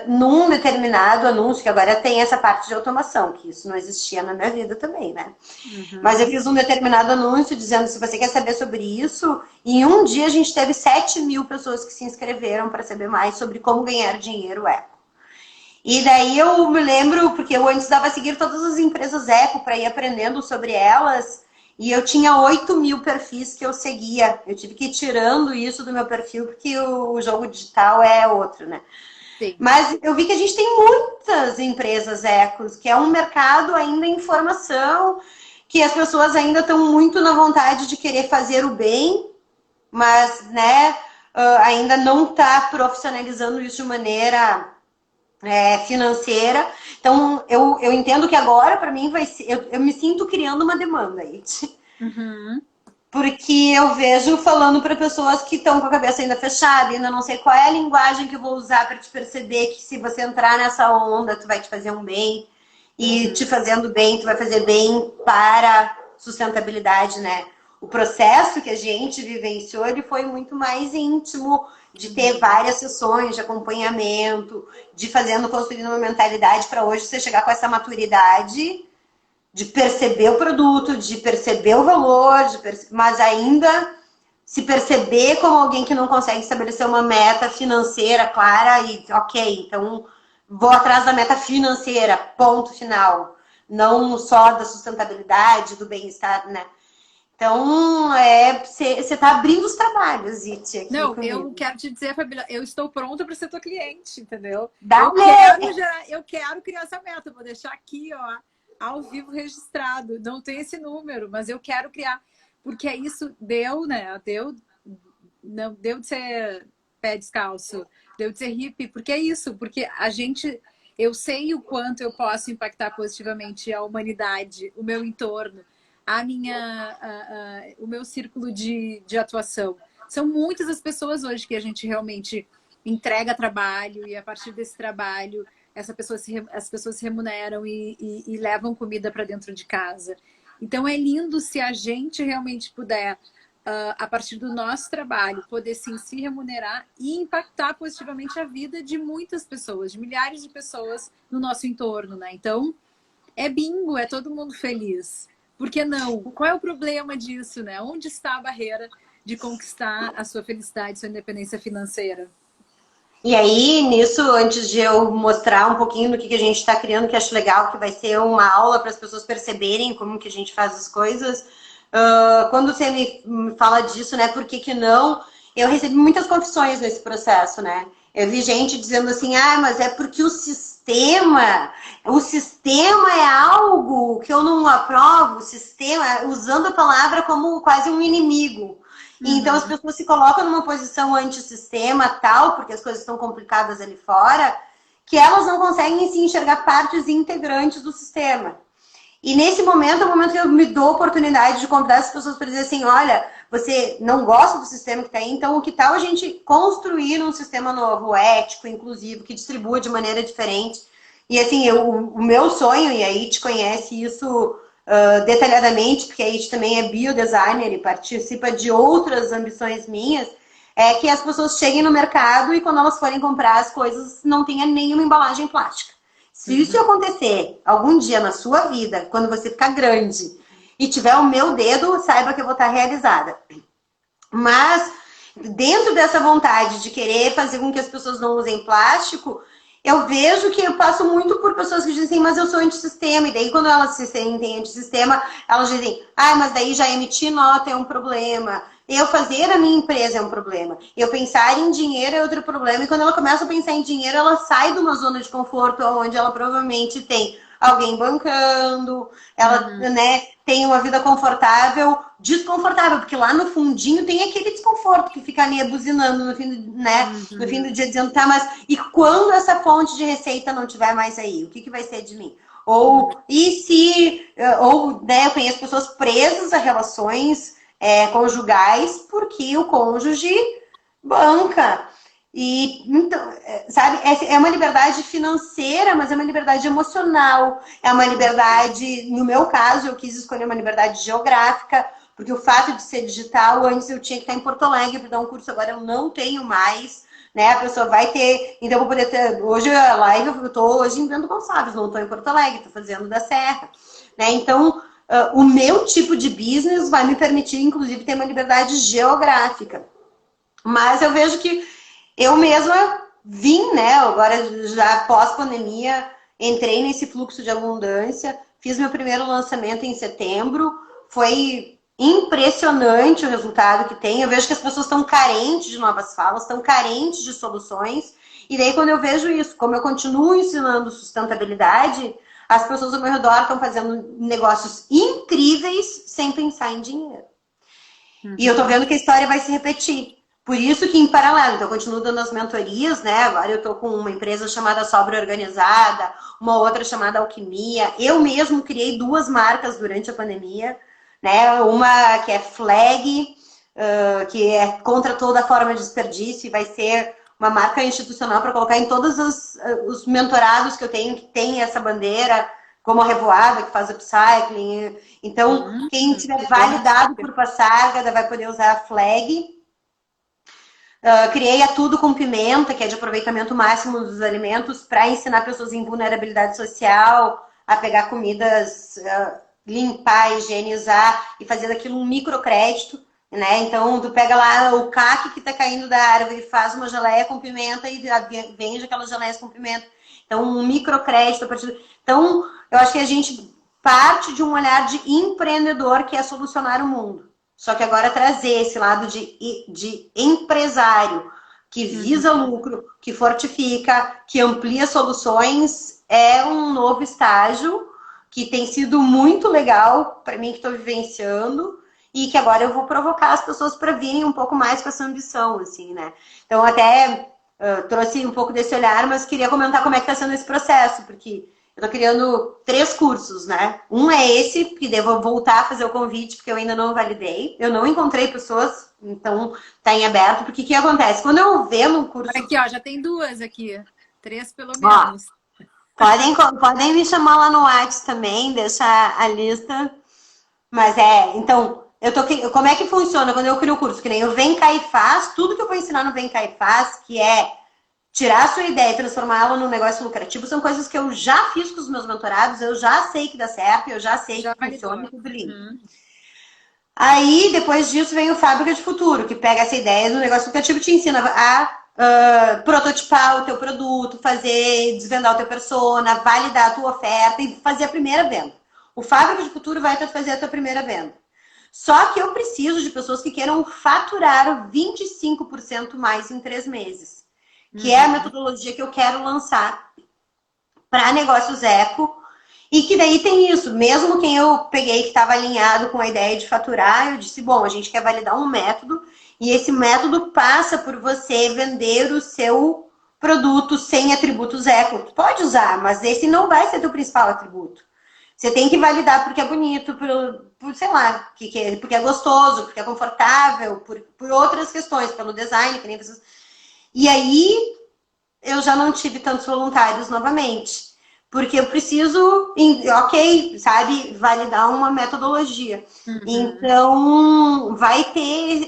num determinado anúncio, que agora tem essa parte de automação, que isso não existia na minha vida também, né? Mas eu fiz um determinado anúncio dizendo, se você quer saber sobre isso, em um dia a gente teve 7.000 pessoas que se inscreveram para saber mais sobre como ganhar dinheiro eco. E daí eu me lembro, porque eu antes dava a seguir todas as empresas eco para ir aprendendo sobre elas, e eu tinha 8.000 perfis que eu seguia. Eu tive que ir tirando isso do meu perfil, porque o jogo digital é outro, né? Sim. Mas eu vi que a gente tem muitas empresas ecos, que é um mercado ainda em formação, que as pessoas ainda estão muito na vontade de querer fazer o bem, mas, né, ainda não está profissionalizando isso de maneira financeira. Então, eu entendo que agora, para mim, vai ser. Eu me sinto criando uma demanda aí. Uhum. Porque eu vejo falando para pessoas que estão com a cabeça ainda fechada, ainda não sei qual é a linguagem que eu vou usar para te perceber que se você entrar nessa onda, tu vai te fazer um bem. E te fazendo bem, tu vai fazer bem para sustentabilidade, né? O processo que a gente vivenciou, ele foi muito mais íntimo, de ter várias sessões de acompanhamento, de fazendo, construindo uma mentalidade para hoje você chegar com essa maturidade de perceber o produto, de perceber o valor, mas ainda se perceber como alguém que não consegue estabelecer uma meta financeira clara e ok, então vou atrás da meta financeira, ponto final. Não só da sustentabilidade, do bem-estar, né? Então, você está abrindo os trabalhos, Iti, aqui Não, comigo. eu quero te dizer, Fabíola, eu estou pronta para ser tua cliente, entendeu? Dale! Eu quero criar essa meta, vou deixar aqui, ó, ao vivo registrado. Não tem esse número, mas eu quero criar, porque é isso deu, né? Não deu de ser pé descalço, deu de ser hippie, porque é isso, porque eu sei o quanto eu posso impactar positivamente a humanidade, o meu entorno, o meu círculo de atuação. São muitas as pessoas hoje que a gente realmente entrega trabalho e a partir desse trabalho as pessoas se remuneram e levam comida para dentro de casa. Então é lindo se a gente realmente puder, a partir do nosso trabalho, poder sim se remunerar e impactar positivamente a vida de muitas pessoas, de milhares de pessoas no nosso entorno, né? Então é bingo, é todo mundo feliz. Por que não? Qual é o problema disso, né? Onde está a barreira de conquistar a sua felicidade, sua independência financeira? E aí, nisso, antes de eu mostrar um pouquinho do que a gente está criando, que acho legal, que vai ser uma aula para as pessoas perceberem como que a gente faz as coisas, quando você me fala disso, né, por que não, eu recebi muitas confissões nesse processo, né? Eu vi gente dizendo assim, mas é porque o sistema é algo que eu não aprovo, o sistema, usando a palavra como quase um inimigo. Então as pessoas se colocam numa posição antissistema tal, porque as coisas estão complicadas ali fora, que elas não conseguem se enxergar partes integrantes do sistema. E nesse momento é o momento que eu me dou a oportunidade de convidar as pessoas para dizer assim, olha, você não gosta do sistema que está aí, então o que tal a gente construir um sistema novo, ético, inclusivo, que distribua de maneira diferente. E assim, o meu sonho, e aí te conhece isso detalhadamente, porque a It também é biodesigner e participa de outras ambições minhas, é que as pessoas cheguem no mercado e quando elas forem comprar as coisas não tenha nenhuma embalagem plástica. Se isso acontecer algum dia na sua vida, quando você ficar grande e tiver o meu dedo, saiba que eu vou estar realizada. Mas dentro dessa vontade de querer fazer com que as pessoas não usem plástico, eu vejo que eu passo muito por pessoas que dizem assim, mas eu sou antissistema. E daí, quando elas se sentem antissistema, elas dizem, mas daí já emitir nota é um problema. Eu fazer a minha empresa é um problema. Eu pensar em dinheiro é outro problema. E quando ela começa a pensar em dinheiro, ela sai de uma zona de conforto onde ela provavelmente tem alguém bancando, ela né, tem uma vida confortável, desconfortável, porque lá no fundinho tem aquele desconforto que fica ali buzinando no fim do, né, no fim do dia dizendo, tá, mas e quando essa fonte de receita não tiver mais aí, o que vai ser de mim? Ou né, eu conheço pessoas presas a relações conjugais porque o cônjuge banca. E, então, sabe, é uma liberdade financeira, mas é uma liberdade emocional, é uma liberdade, no meu caso, eu quis escolher uma liberdade geográfica, porque o fato de ser digital, antes eu tinha que estar em Porto Alegre para dar um curso, agora eu não tenho mais, né? A pessoa vai ter, então eu vou poder ter, hoje a live, eu tô hoje em Bento Gonçalves, não tô em Porto Alegre, tô fazendo da Serra, né? Então, o meu tipo de business vai me permitir, inclusive, ter uma liberdade geográfica. Mas eu vejo que eu mesma vim, né? Agora, já pós-pandemia, entrei nesse fluxo de abundância, fiz meu primeiro lançamento em setembro, foi impressionante o resultado que tem. Eu vejo que as pessoas estão carentes de novas falas, estão carentes de soluções. E daí, quando eu vejo isso, como eu continuo ensinando sustentabilidade, as pessoas ao meu redor estão fazendo negócios incríveis sem pensar em dinheiro. E eu tô vendo que a história vai se repetir. Por isso que, em paralelo, então eu continuo dando as mentorias, né? Agora eu tô com uma empresa chamada Sobra Organizada, uma outra chamada Alquimia. Eu mesmo criei 2 marcas durante a pandemia, né? Uma que é Flag, que é contra toda forma de desperdício e vai ser uma marca institucional para colocar em todos os mentorados que eu tenho que tem essa bandeira, como a Revoada, que faz upcycling. Então, quem tiver validado por Passárgada vai poder usar a Flag. Criei a Tudo com Pimenta, que é de aproveitamento máximo dos alimentos, para ensinar pessoas em vulnerabilidade social a pegar comidas, limpar, higienizar e fazer daquilo um microcrédito, né? Então, tu pega lá o caque que está caindo da árvore, faz uma geleia com pimenta e vende aquelas geleias com pimenta. Então, um microcrédito a partir. Então, eu acho que a gente parte de um olhar de empreendedor que é solucionar o mundo. Só que agora trazer esse lado de empresário que visa lucro, que fortifica, que amplia soluções, é um novo estágio que tem sido muito legal para mim que estou vivenciando e que agora eu vou provocar as pessoas para virem um pouco mais com essa ambição, assim, né? Então, até trouxe um pouco desse olhar, mas queria comentar como é que está sendo esse processo, porque eu tô criando 3 cursos, né? Um é esse, que devo voltar a fazer o convite, porque eu ainda não validei. Eu não encontrei pessoas, então tá em aberto. Porque o que acontece? Quando eu vendo um curso... Aqui, ó, já tem 2 aqui. 3 pelo menos. Podem me chamar lá no WhatsApp também, deixar a lista. Mas então, como é que funciona quando eu crio o curso? Que nem o Vem Cá e Faz, tudo que eu vou ensinar no Vem Cá e Faz, que é tirar a sua ideia e transformá-la num negócio lucrativo, são coisas que eu já fiz com os meus mentorados, eu já sei que dá certo, eu já sei que funciona, tudo lindo. Aí, depois disso, vem o Fábrica de Futuro, que pega essa ideia do negócio lucrativo e te ensina a prototipar o teu produto, desvendar o teu persona, validar a tua oferta e fazer a primeira venda. O Fábrica de Futuro vai te fazer a tua primeira venda. Só que eu preciso de pessoas que queiram faturar 25% mais em 3 meses. Que é a metodologia que eu quero lançar para negócios eco. E que daí tem isso. Mesmo quem eu peguei que estava alinhado com a ideia de faturar, eu disse, bom, a gente quer validar um método. E esse método passa por você vender o seu produto sem atributos eco. Tu pode usar, mas esse não vai ser teu principal atributo. Você tem que validar porque é bonito, por sei lá, porque é gostoso, porque é confortável, por outras questões, pelo design, que nem vocês... E aí, eu já não tive tantos voluntários novamente. Porque eu preciso, ok, sabe, validar uma metodologia. Então,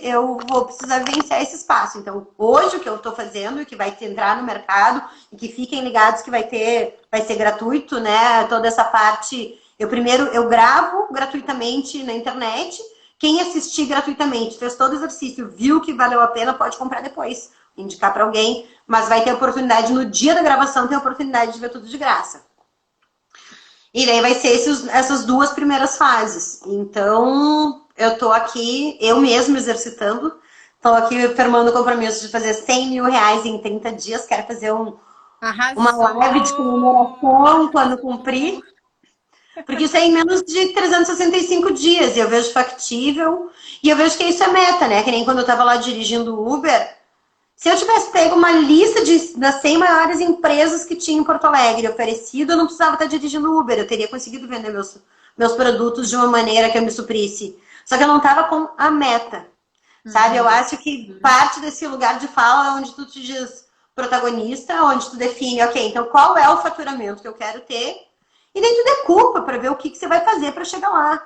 eu vou precisar vivenciar esse espaço. Então, hoje o que eu estou fazendo, que vai entrar no mercado, e que fiquem ligados que vai ser gratuito, né? Toda essa parte, eu gravo gratuitamente na internet. Quem assistir gratuitamente, fez todo o exercício, viu que valeu a pena, pode comprar depois. Indicar para alguém, mas vai ter a oportunidade, no dia da gravação, ter a oportunidade de ver tudo de graça. E daí vai ser essas 2 primeiras fases. Então, eu tô aqui, eu mesmo exercitando, tô aqui firmando o compromisso de fazer 100 mil reais em 30 dias, quero fazer uma live de comemoração quando cumprir. Porque isso é em menos de 365 dias, e eu vejo factível, e eu vejo que isso é meta, né? Que nem quando eu tava lá dirigindo o Uber, se eu tivesse pego uma lista das 100 maiores empresas que tinha em Porto Alegre oferecido, eu não precisava estar dirigindo Uber, eu teria conseguido vender meus produtos de uma maneira que eu me suprisse. Só que eu não estava com a meta, sabe? Eu acho que parte desse lugar de fala é onde tu te diz protagonista, onde tu define, ok, então qual é o faturamento que eu quero ter, e daí tu decupa para ver o que você vai fazer para chegar lá.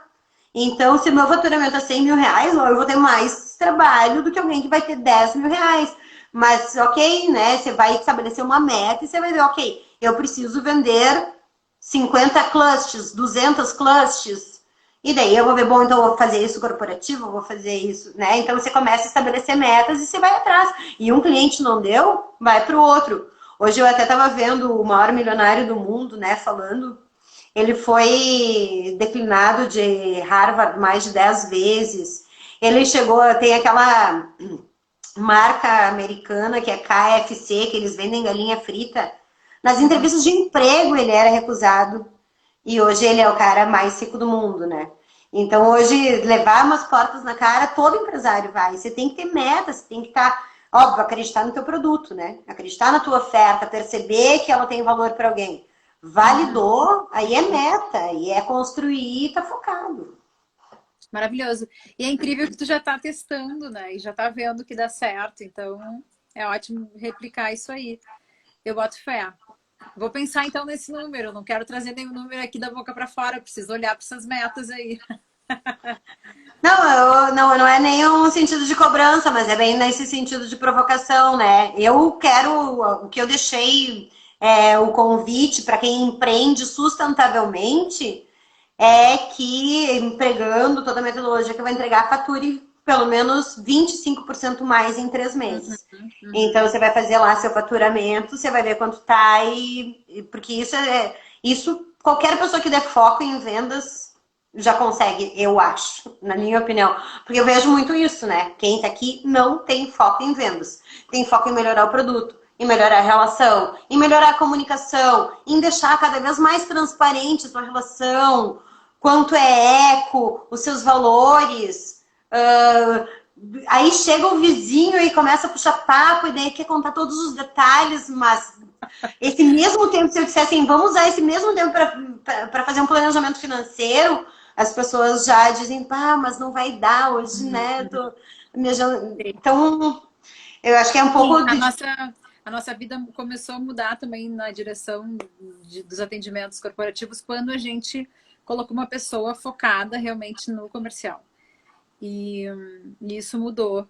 Então, se o meu faturamento é 100 mil reais, eu vou ter mais trabalho do que alguém que vai ter 10 mil reais. Mas, ok, né? Você vai estabelecer uma meta e você vai ver, ok, eu preciso vender 50 clutches, 200 clutches. E daí eu vou ver, bom, então eu vou fazer isso corporativo, eu vou fazer isso, né? Então você começa a estabelecer metas e você vai atrás. E um cliente não deu, vai para o outro. Hoje eu até estava vendo o maior milionário do mundo, né, falando. Ele foi declinado de Harvard mais de 10 vezes. Ele chegou, tem aquela marca americana que é KFC, que eles vendem galinha frita. Nas entrevistas de emprego ele era recusado. E hoje ele é o cara mais rico do mundo, né? Então hoje levar umas portas na cara, todo empresário vai. Você tem que ter meta, você tem que estar, óbvio, acreditar no teu produto, né? Acreditar na tua oferta, perceber que ela tem valor para alguém. Validou, aí é meta, aí é construir e tá focado. Maravilhoso. E é incrível que tu já está testando, né? E já está vendo que dá certo. Então, é ótimo replicar isso aí. Eu boto fé. Vou pensar então nesse número. Não quero trazer nenhum número aqui da boca para fora. Preciso olhar para essas metas aí. Não é nenhum sentido de cobrança, mas é bem nesse sentido de provocação, né? Eu quero, o que eu deixei o convite para quem empreende sustentavelmente é que, empregando toda a metodologia que eu vou entregar, fature pelo menos 25% mais em 3 meses. Então, você vai fazer lá seu faturamento, você vai ver quanto tá porque isso qualquer pessoa que der foco em vendas já consegue, eu acho, na minha opinião. Porque eu vejo muito isso, né? Quem tá aqui não tem foco em vendas. Tem foco em melhorar o produto, em melhorar a relação, em melhorar a comunicação, em deixar cada vez mais transparente a sua relação, quanto é eco, os seus valores. Aí chega o vizinho e começa a puxar papo e daí quer contar todos os detalhes, mas esse mesmo tempo, se eu dissesse assim, vamos usar esse mesmo tempo para fazer um planejamento financeiro, as pessoas já dizem, pá, mas não vai dar hoje, né? Então, eu acho que é um Sim, pouco a nossa vida começou a mudar também na direção dos atendimentos corporativos quando a gente colocou uma pessoa focada realmente no comercial. E isso mudou.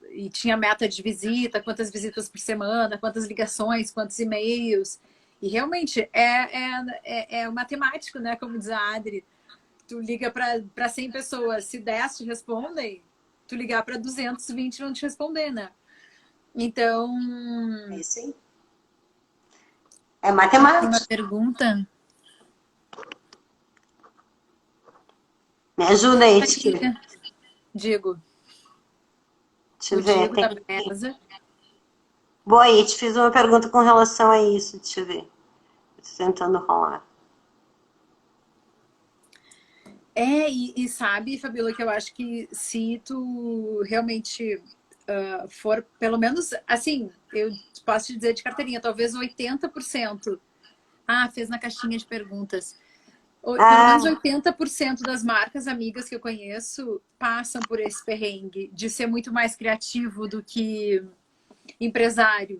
E tinha meta de visita, quantas visitas por semana, quantas ligações, quantos e-mails. E realmente é matemático, né? Como diz a Adri. Tu liga para 100 pessoas, se 10 te respondem, tu ligar para 220 vão te responder, né? Então, isso aí. É tem uma matemática. pergunta. Me ajuda aí, Aqui, Titi. Diego. Deixa eu O ver. Diego da mesa. Boa aí, te fiz uma pergunta com relação a isso. Deixa eu ver. Tô tentando rolar. E sabe, Fabíola, que eu acho que se tu realmente for, pelo menos, assim, eu posso te dizer de carteirinha, talvez 80%. Ah, fez na caixinha de perguntas. Pelo menos Ah, 80% das marcas amigas que eu conheço passam por esse perrengue de ser muito mais criativo do que empresário.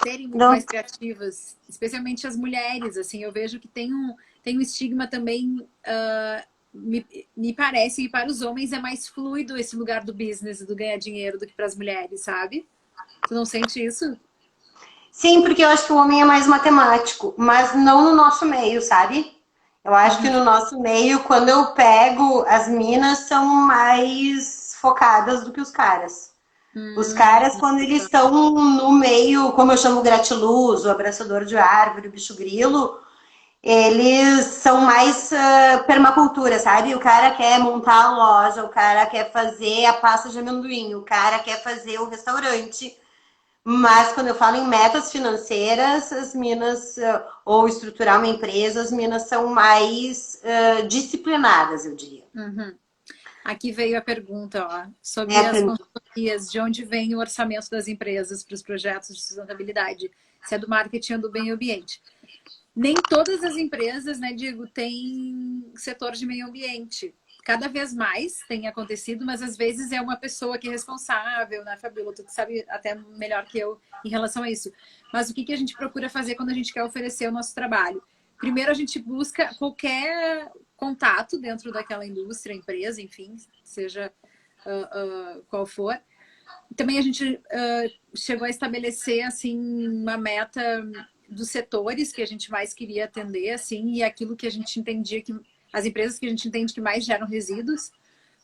Serem muito não. mais criativas, especialmente as mulheres, assim, eu vejo que tem um estigma também, me parece que para os homens é mais fluido esse lugar do business, do ganhar dinheiro, do que para as mulheres, sabe? Tu não sente isso? Sim, porque eu acho que o homem é mais matemático, mas não no nosso meio, sabe? Eu acho que Uhum. no nosso meio, quando eu pego, as minas são mais focadas do que os caras. Os caras, quando eles estão no meio, como eu chamo gratiluz, o abraçador de árvore, o bicho grilo, eles são mais permacultura, sabe? O cara quer montar a loja, o cara quer fazer a pasta de amendoim, o cara quer fazer o restaurante. Mas quando eu falo em metas financeiras, as minas, ou estruturar uma empresa, as minas são mais disciplinadas, eu diria. Uhum. Aqui veio a pergunta, ó, É, sobre as consultorias, de onde vem o orçamento das empresas para os projetos de sustentabilidade, se é do marketing ou do meio ambiente. Nem todas as empresas, né, Diego, têm setor de meio ambiente. Cada vez mais tem acontecido, mas às vezes é uma pessoa que é responsável, né, Fabíola? Tu sabe até melhor que eu em relação a isso. Mas o que a gente procura fazer quando a gente quer oferecer o nosso trabalho? Primeiro, a gente busca qualquer contato dentro daquela indústria, empresa, enfim, seja qual for, também a gente chegou a estabelecer, assim, uma meta dos setores que a gente mais queria atender, assim, e aquilo que a gente entendia que... As empresas que a gente entende que mais geram resíduos,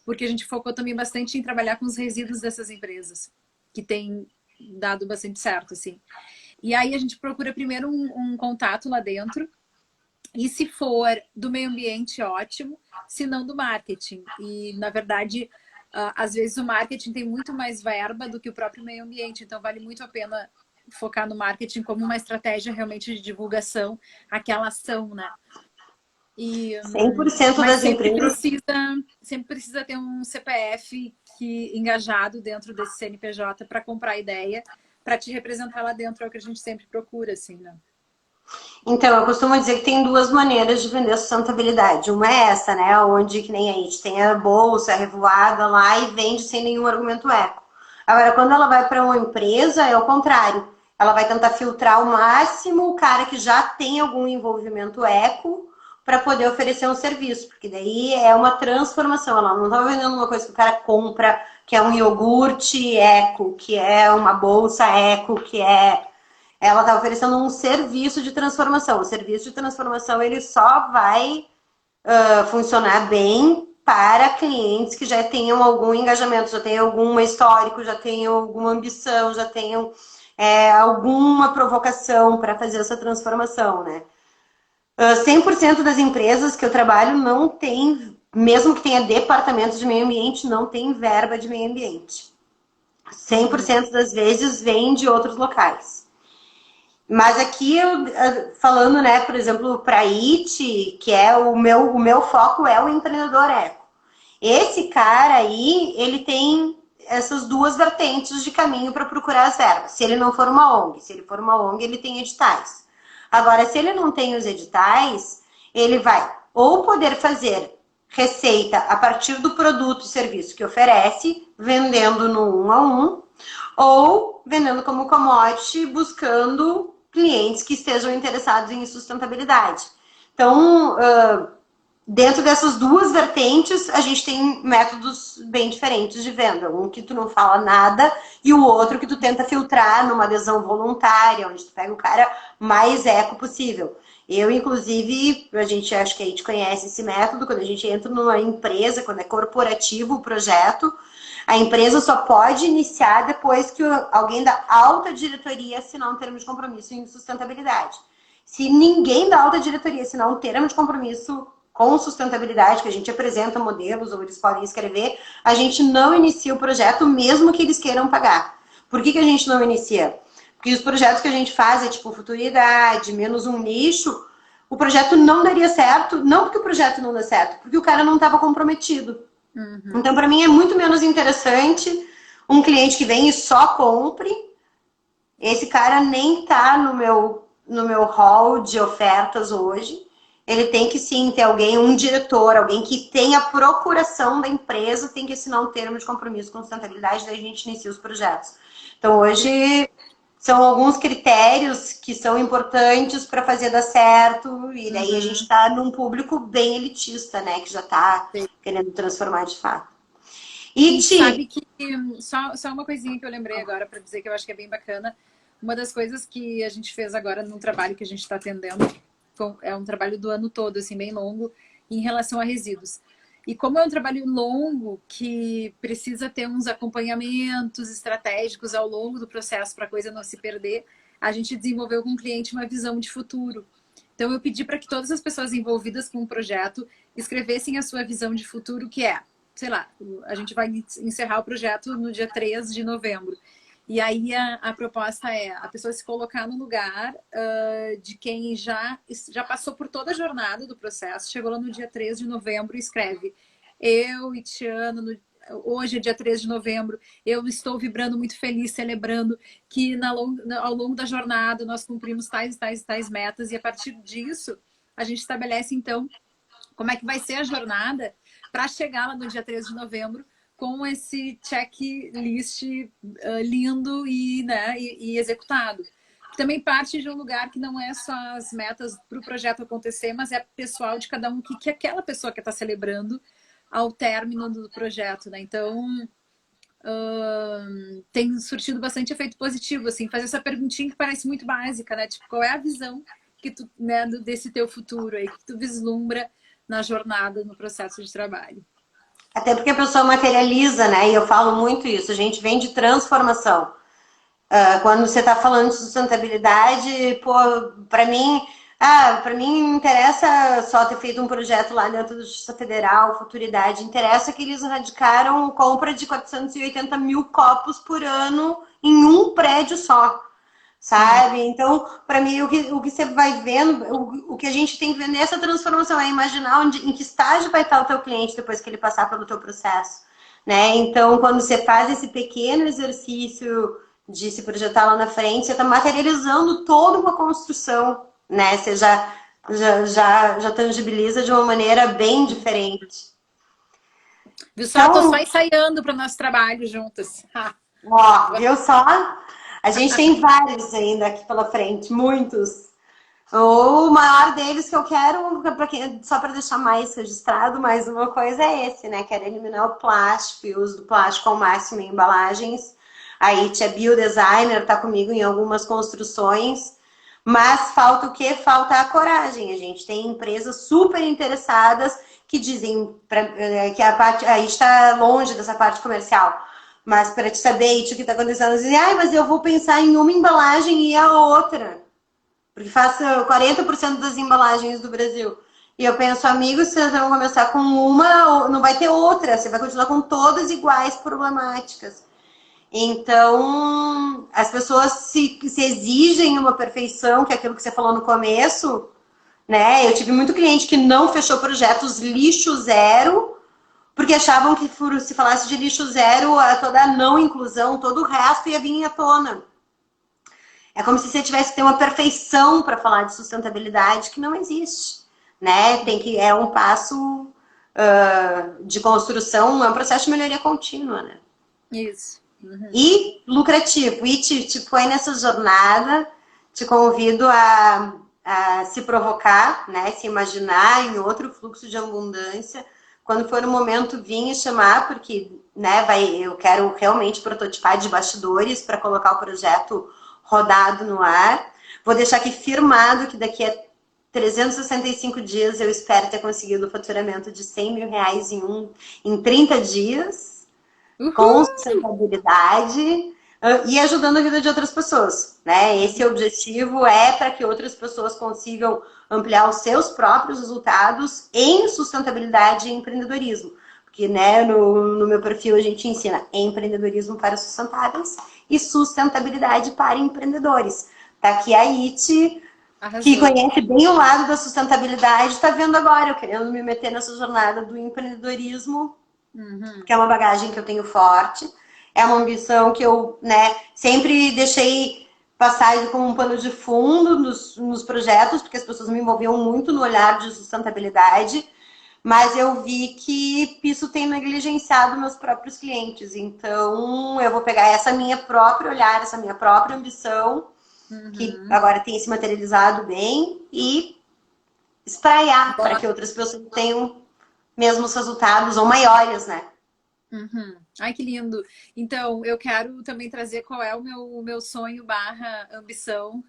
porque a gente focou também bastante em trabalhar com os resíduos dessas empresas, que tem dado bastante certo, assim. E aí a gente procura primeiro um contato lá dentro, e se for do meio ambiente, ótimo, se não do marketing. E, na verdade, às vezes o marketing tem muito mais verba do que o próprio meio ambiente, então vale muito a pena focar no marketing como uma estratégia realmente de divulgação, aquela ação, né? E, 100% mas das empresas. sempre precisa ter um CPF engajado dentro desse CNPJ para comprar ideia, para te representar lá dentro, é o que a gente sempre procura, assim, né? Então, eu costumo dizer que tem duas maneiras de vender sustentabilidade. Uma é essa, né? Onde que nem a gente tem a bolsa, a revoada lá e vende sem nenhum argumento eco. Agora, quando ela vai para uma empresa, é o contrário. Ela vai tentar filtrar ao máximo o cara que já tem algum envolvimento eco para poder oferecer um serviço, porque daí é uma transformação. Ela não está vendendo uma coisa que o cara compra, que é um iogurte eco, que é uma bolsa eco, que é ela está oferecendo um serviço de transformação. O serviço de transformação ele só vai funcionar bem para clientes que já tenham algum engajamento, já tenham algum histórico, já tenham alguma ambição, já tenham alguma provocação para fazer essa transformação, né? 100% das empresas que eu trabalho não tem, mesmo que tenha departamentos de meio ambiente, não tem verba de meio ambiente. 100% das vezes vem de outros locais. Mas aqui, falando, né, por exemplo, para IT, que é o meu foco é o empreendedor eco. Esse cara aí, ele tem essas duas vertentes de caminho para procurar as verbas. Se ele não for uma ONG, se ele for uma ONG, ele tem editais. Agora, se ele não tem os editais, ele vai ou poder fazer receita a partir do produto e serviço que oferece, vendendo no 1 a 1, ou vendendo como commodity, buscando clientes que estejam interessados em sustentabilidade. Então, dentro dessas duas vertentes, a gente tem métodos bem diferentes de venda. Um que tu não fala nada e o outro que tu tenta filtrar numa adesão voluntária, onde tu pega o cara mais eco possível. Eu, inclusive, a gente acho que a gente conhece esse método, quando a gente entra numa empresa, quando é corporativo o projeto, a empresa só pode iniciar depois que alguém da alta diretoria assinar um termo de compromisso em sustentabilidade. Se ninguém da alta diretoria assinar um termo de compromisso com sustentabilidade, que a gente apresenta modelos ou eles podem escrever, a gente não inicia o projeto mesmo que eles queiram pagar. Por que a gente não inicia? Porque os projetos que a gente faz é tipo futuridade, menos um nicho, o projeto não daria certo, não porque o projeto não dá certo, porque o cara não estava comprometido. Então, para mim, é muito menos interessante um cliente que vem e só compre. Esse cara nem tá no meu hall de ofertas hoje. Ele tem que sim ter alguém, um diretor, alguém que tenha a procuração da empresa, tem que assinar um termo de compromisso com sustentabilidade, daí a gente inicia os projetos. Então, hoje, são alguns critérios que são importantes para fazer dar certo, e daí a gente está num público bem elitista, né? Que já está querendo transformar de fato. E sabe que, só uma coisinha que eu lembrei agora para dizer que eu acho que é bem bacana. Uma das coisas que a gente fez agora num trabalho que a gente está atendendo, é um trabalho do ano todo, assim, bem longo, em relação a resíduos. E como é um trabalho longo, que precisa ter uns acompanhamentos estratégicos ao longo do processo para a coisa não se perder, a gente desenvolveu com o cliente uma visão de futuro. Então, eu pedi para que todas as pessoas envolvidas com o projeto escrevessem a sua visão de futuro, que é, sei lá, a gente vai encerrar o projeto no dia 3 de novembro. E aí a proposta é a pessoa se colocar no lugar de quem já passou por toda a jornada do processo, chegou lá no dia 3 de novembro e escreve: eu, Itiano, hoje é dia 3 de novembro, eu estou vibrando muito feliz, celebrando que ao longo da jornada nós cumprimos tais metas, e a partir disso a gente estabelece então como é que vai ser a jornada para chegar lá no dia 3 de novembro com esse checklist lindo e executado. Também parte de um lugar que não é só as metas para o projeto acontecer, mas é pessoal de cada um, o que aquela pessoa que está celebrando ao término do projeto, né? Então, tem surtido bastante efeito positivo, assim, fazer essa perguntinha que parece muito básica, né? Tipo, qual é a visão que tu, né, desse teu futuro aí, que tu vislumbra na jornada, no processo de trabalho? Até porque a pessoa materializa, né? E eu falo muito isso, a gente vem de transformação. Quando você está falando de sustentabilidade, pô, para mim interessa só ter feito um projeto lá dentro da Justiça Federal, Futuridade, interessa que eles radicaram compra de 480 mil copos por ano em um prédio só, sabe? Então, para mim, o que você vai vendo, o que a gente tem que ver nessa transformação é imaginar em que estágio vai estar o teu cliente depois que ele passar pelo teu processo, né? Então, quando você faz esse pequeno exercício de se projetar lá na frente, você está materializando toda uma construção, né? Você já tangibiliza de uma maneira bem diferente. Viu só? Tô só Então, ensaiando para o nosso trabalho juntas. ó, viu só? A gente tem vários ainda aqui pela frente, muitos. O maior deles que eu quero, só para deixar mais registrado, mais uma coisa é esse, né? Quero eliminar o plástico e o uso do plástico ao máximo em embalagens. A It é biodesigner, tá comigo em algumas construções, mas falta o quê? Falta a coragem. A gente tem empresas super interessadas que dizem que a parte, a It está longe dessa parte comercial. Mas para te saber o que está acontecendo, dizem, mas eu vou pensar em uma embalagem e a outra. Porque faço 40% das embalagens do Brasil. E eu penso, amigos, vocês vão começar com uma, não vai ter outra, você vai continuar com todas iguais problemáticas. Então, as pessoas se exigem uma perfeição, que é aquilo que você falou no começo, né? Eu tive muito cliente que não fechou projetos lixo zero, porque achavam que se falasse de lixo zero, toda a não inclusão, todo o resto ia vir à tona. É como se você tivesse que ter uma perfeição para falar de sustentabilidade que não existe, né? É um passo de construção, é um processo de melhoria contínua, né? Isso. Uhum. E lucrativo. E te põe nessa jornada, te convido a se provocar, né? Se imaginar em outro fluxo de abundância. Quando for o momento, vir e chamar, porque né, eu quero realmente prototipar de bastidores para colocar o projeto rodado no ar. Vou deixar aqui firmado que daqui a 365 dias eu espero ter conseguido o faturamento de 100 mil reais em 30 dias, com Uhul! sustentabilidade e ajudando a vida de outras pessoas, né? Esse objetivo é para que outras pessoas consigam ampliar os seus próprios resultados em sustentabilidade e empreendedorismo. Porque né, no meu perfil a gente ensina empreendedorismo para sustentáveis e sustentabilidade para empreendedores. Tá aqui a It, que Arrasou. conhece bem o lado da sustentabilidade, está vendo agora, eu querendo me meter nessa jornada do empreendedorismo, que é uma bagagem que eu tenho forte, é uma ambição que eu né, sempre deixei passar como um pano de fundo nos projetos, porque as pessoas me envolviam muito no olhar de sustentabilidade, mas eu vi que isso tem negligenciado meus próprios clientes. Então, eu vou pegar essa minha própria olhar, essa minha própria ambição, que agora tem se materializado bem, e espraiar para que outras pessoas tenham mesmos resultados ou maiores, né? Uhum. Ai, que lindo. Então, eu quero também trazer qual é o meu sonho barra ambição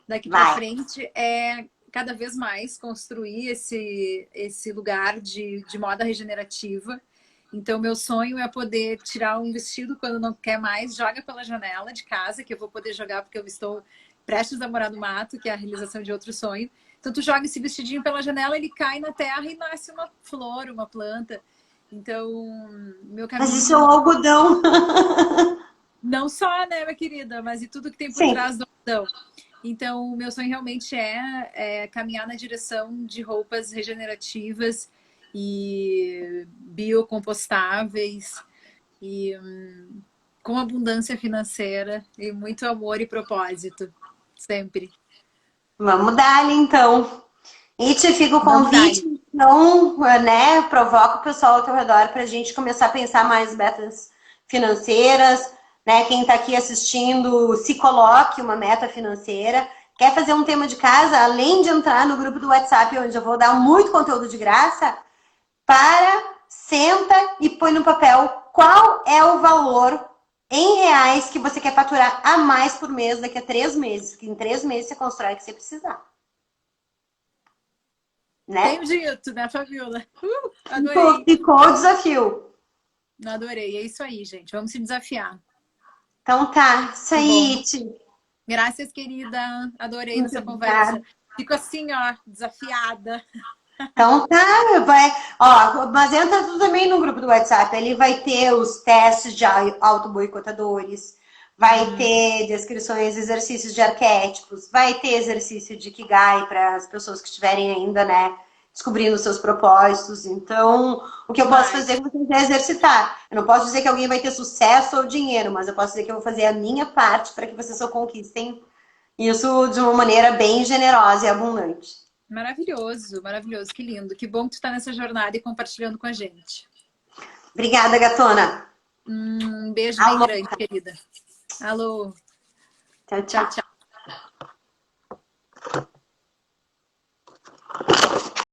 daqui para Vai. frente é cada vez mais construir esse lugar de moda regenerativa. Então, meu sonho é poder tirar um vestido quando não quer mais, joga pela janela de casa, que eu vou poder jogar porque eu estou prestes a morar no mato, que é a realização de outro sonho. Então, tu joga esse vestidinho pela janela, ele cai na terra e nasce uma flor, uma planta. Então, meu Mas isso é caminho o algodão. não só, né, minha querida, mas e tudo que tem por Sim. trás do algodão. Então, o meu sonho realmente é caminhar na direção de roupas regenerativas e biocompostáveis e com abundância financeira e muito amor e propósito, sempre. Vamos dar ali então. E te fica o Vamos dar. convite, então, né? Provoca o pessoal ao teu redor para a gente começar a pensar mais metas financeiras, né? Quem está aqui assistindo, se coloque uma meta financeira. Quer fazer um tema de casa, além de entrar no grupo do WhatsApp, onde eu vou dar muito conteúdo de graça, senta e põe no papel qual é o valor em reais que você quer faturar a mais por mês daqui a 3 meses? Que em 3 meses você constrói o que você precisar. Né? Tenho dito, né, Fabiola? Adorei. Ficou o desafio. Adorei. É isso aí, gente. Vamos se desafiar. Então tá, isso Tá bom. aí, Iti. Graças, querida. Adorei Muito nossa conversa. obrigada. Fico assim, ó, desafiada. Então tá, vai. Ó, mas entra tu também no grupo do WhatsApp. Ele vai ter os testes de auto-boicotadores, vai ter descrições, exercícios de arquétipos, vai ter exercício de Ikigai para as pessoas que estiverem ainda, né, descobrindo os seus propósitos. Então, o que eu posso fazer com vocês é exercitar. Eu não posso dizer que alguém vai ter sucesso ou dinheiro, mas eu posso dizer que eu vou fazer a minha parte para que vocês só conquistem isso de uma maneira bem generosa e abundante. Maravilhoso, maravilhoso. Que lindo. Que bom que tu tá nessa jornada e compartilhando com a gente. Obrigada, gatona. Um beijo bem Alô. grande, querida. Alô. Tchau, Tchau, tchau. tchau.